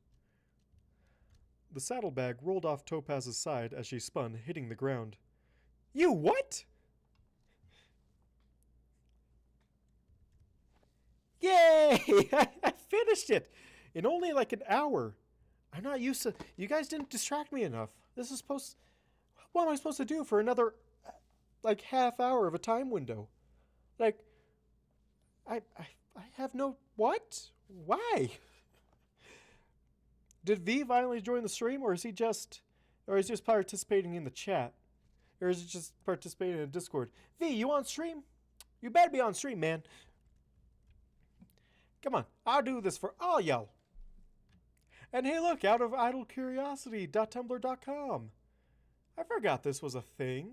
The saddlebag rolled off Topaz's side as she spun, hitting the ground. You what? Yay! I finished it! In only like an hour. I'm not used to... You guys didn't distract me enough. This is supposed... What am I supposed to do for another, like, half hour of a time window? Like, I have no... What? Why? Did V finally join the stream, or is he just... Or is he just participating in the chat? Or is he just participating in Discord? V, you on stream? You better be on stream, man. Come on, I'll do this for all y'all. And hey, look, out of idlecuriosity.tumblr.com. I forgot this was a thing.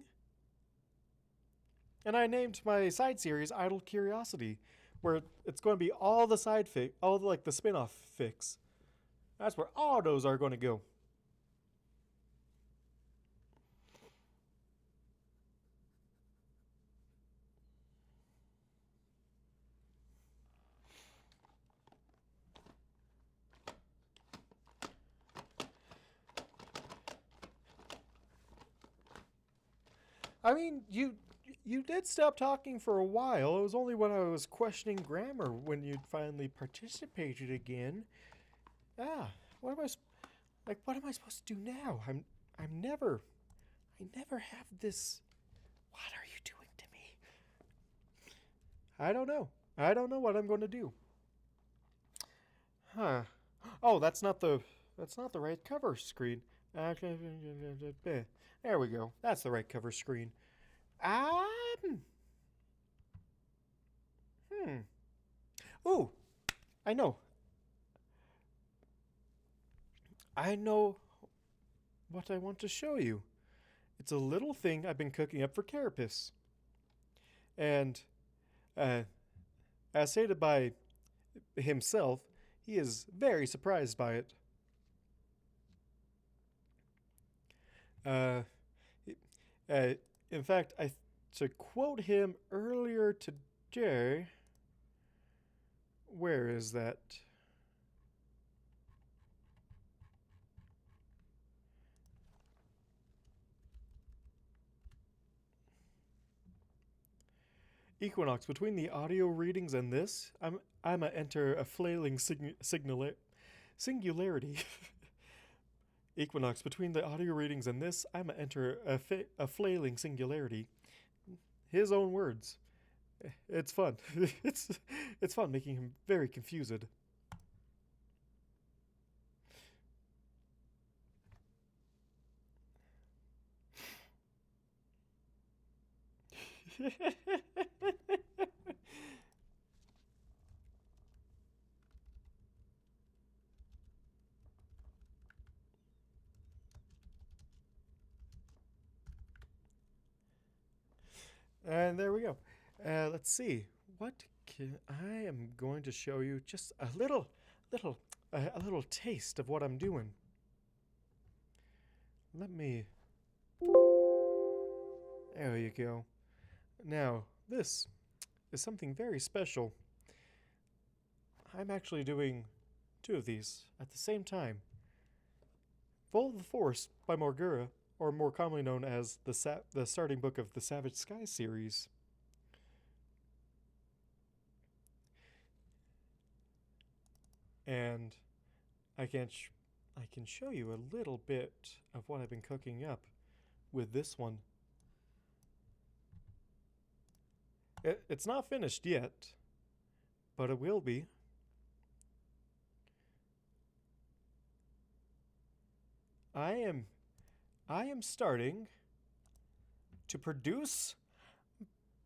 And I named my side series Idle Curiosity, where it's going to be all the side fic, all the, like the spin-off fics. That's where all those are going to go. I mean, you did stop talking for a while. It was only when I was questioning grammar when you finally participated again. What am I supposed to do now? I never have this. What are you doing to me? I don't know. I don't know what I'm going to do. Huh. Oh, that's not the right cover screen. There we go. That's the right cover screen. Ooh, I know. I know what I want to show you. It's a little thing I've been cooking up for Carapace. And, as stated by himself, he is very surprised by it. In fact, to quote him earlier today, where is that? Equinox, between the audio readings and this, I'm a enter a flailing singularity. Equinox, between the audio readings and this, I'm a enter a flailing singularity. His own words. It's fun. it's fun making him very confused. And there we go. Let's see. I am going to show you just a little taste of what I'm doing. There you go. Now, this is something very special. I'm actually doing 2 of these at the same time. Full of the Force by Morgura, or more commonly known as the starting book of the Savage Sky series. And I can show you a little bit of what I've been cooking up with this one. It's not finished yet, but it will be. I am starting to produce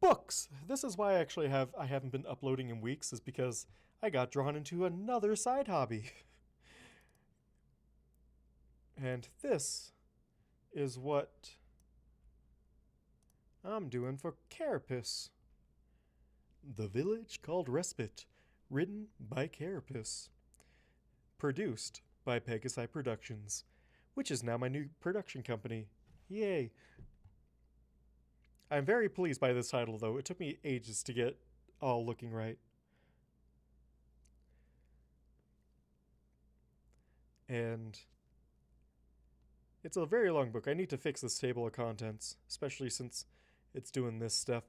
books. This is why I haven't been uploading in weeks, is because I got drawn into another side hobby. And this is what I'm doing for Carapace. The Village Called Respite, written by Carapace. produced by Pegasi Productions, which is now my new production company. Yay! I'm very pleased by this title, though. It took me ages to get all looking right. And it's a very long book. I need to fix this table of contents, especially since it's doing this stuff.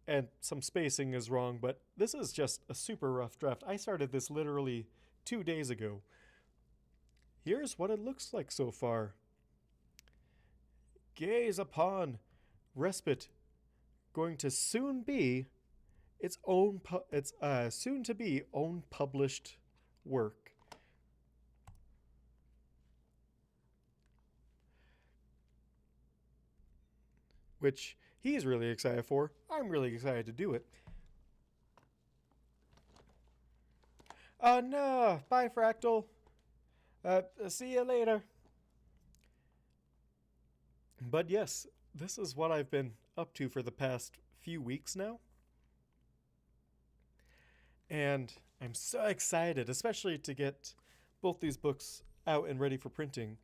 And some spacing is wrong, but this is just a super rough draft. I started this literally 2 days ago. Here's what it looks like so far. Gaze upon Respite, going to soon be its soon to be own published work. Which he's really excited for. I'm really excited to do it. No. Bye, Fractal. See you later. But yes, this is what I've been up to for the past few weeks now. And I'm so excited, especially to get both these books out and ready for printing.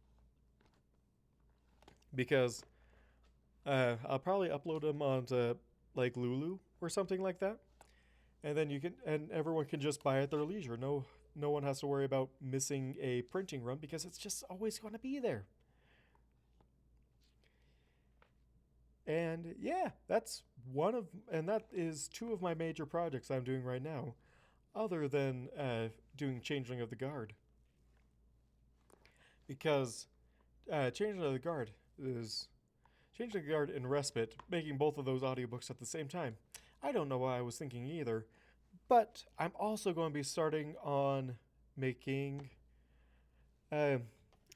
Because I'll probably upload them onto like Lulu or something like that. And then everyone can just buy at their leisure. No one has to worry about missing a printing run because it's just always going to be there. And yeah, that is 2 of my major projects I'm doing right now, other than doing Changeling of the Guard. Because Changeling of the Guard is Changeling of the Guard and Respite, making both of those audiobooks at the same time. I don't know what I was thinking either, but I'm also going to be starting on making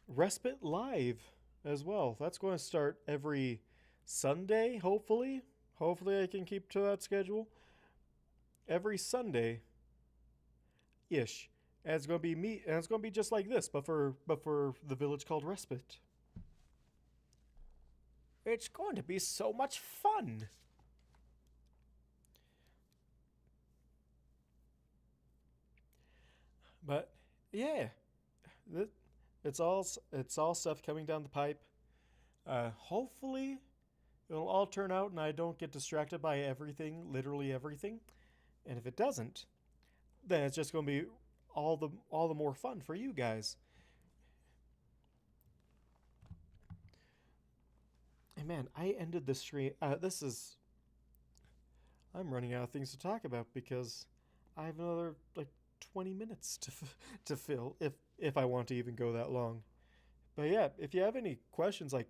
Respite Live as well. That's going to start every Sunday, hopefully. Hopefully I can keep to that schedule. Every Sunday ish. And it's going to be me, and it's going to be just like this, but for the village called Respite. It's going to be so much fun. But yeah, it's all stuff coming down the pipe. Hopefully it'll all turn out and I don't get distracted by everything, literally everything. And if it doesn't, then it's just going to be all the more fun for you guys. And man, I ended the stream. I'm running out of things to talk about because I have another like 20 minutes to fill if I want to even go that long. But yeah, if you have any questions, like,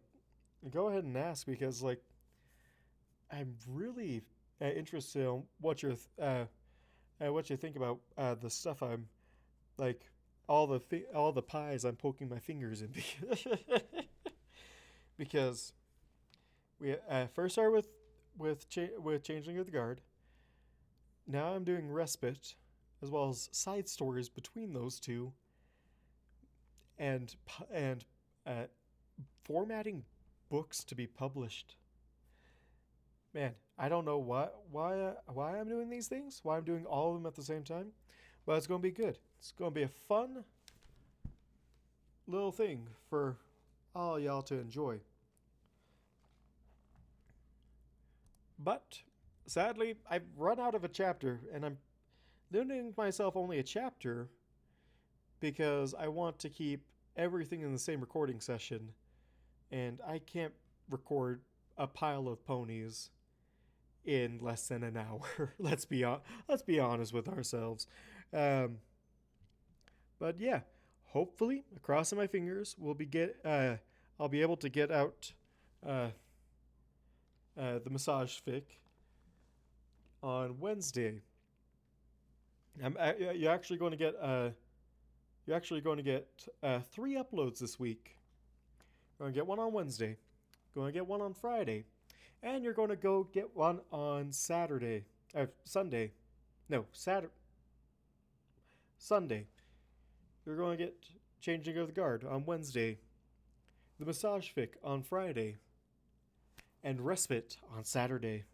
go ahead and ask because like I'm really interested in what you think about the stuff I'm like all the pies I'm poking my fingers in because we first started with Changeling of the Guard. Now I'm doing Respite, as well as side stories between those two, and formatting books to be published. Man, I don't know why I'm doing these things, why I'm doing all of them at the same time, but it's going to be good. It's going to be a fun little thing for all y'all to enjoy. But sadly, I've run out of a chapter, and I'm limiting myself only a chapter because I want to keep everything in the same recording session, and I can't record a pile of ponies in less than an hour. Let's be honest with ourselves. But yeah, hopefully, crossing my fingers, I'll be able to get out the massage fic on Wednesday. You're actually going to get 3 uploads this week. You're going to get one on Wednesday, going to get one on Friday, and you're going to go get one on Sunday. You're going to get Changing of the Guard on Wednesday, the massage fic on Friday, and Respite on Saturday.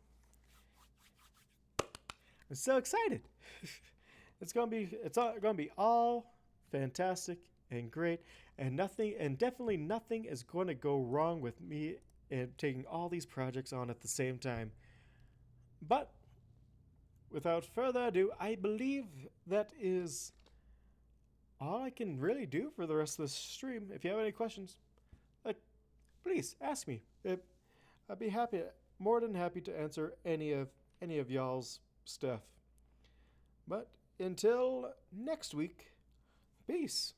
I'm so excited. It's gonna be all fantastic and great, and definitely nothing is going to go wrong with me and taking all these projects on at the same time. But without further ado, I believe that is all I can really do for the rest of this stream. If you have any questions, please ask me. I'd be more than happy to answer any of y'all's stuff. But until next week, peace.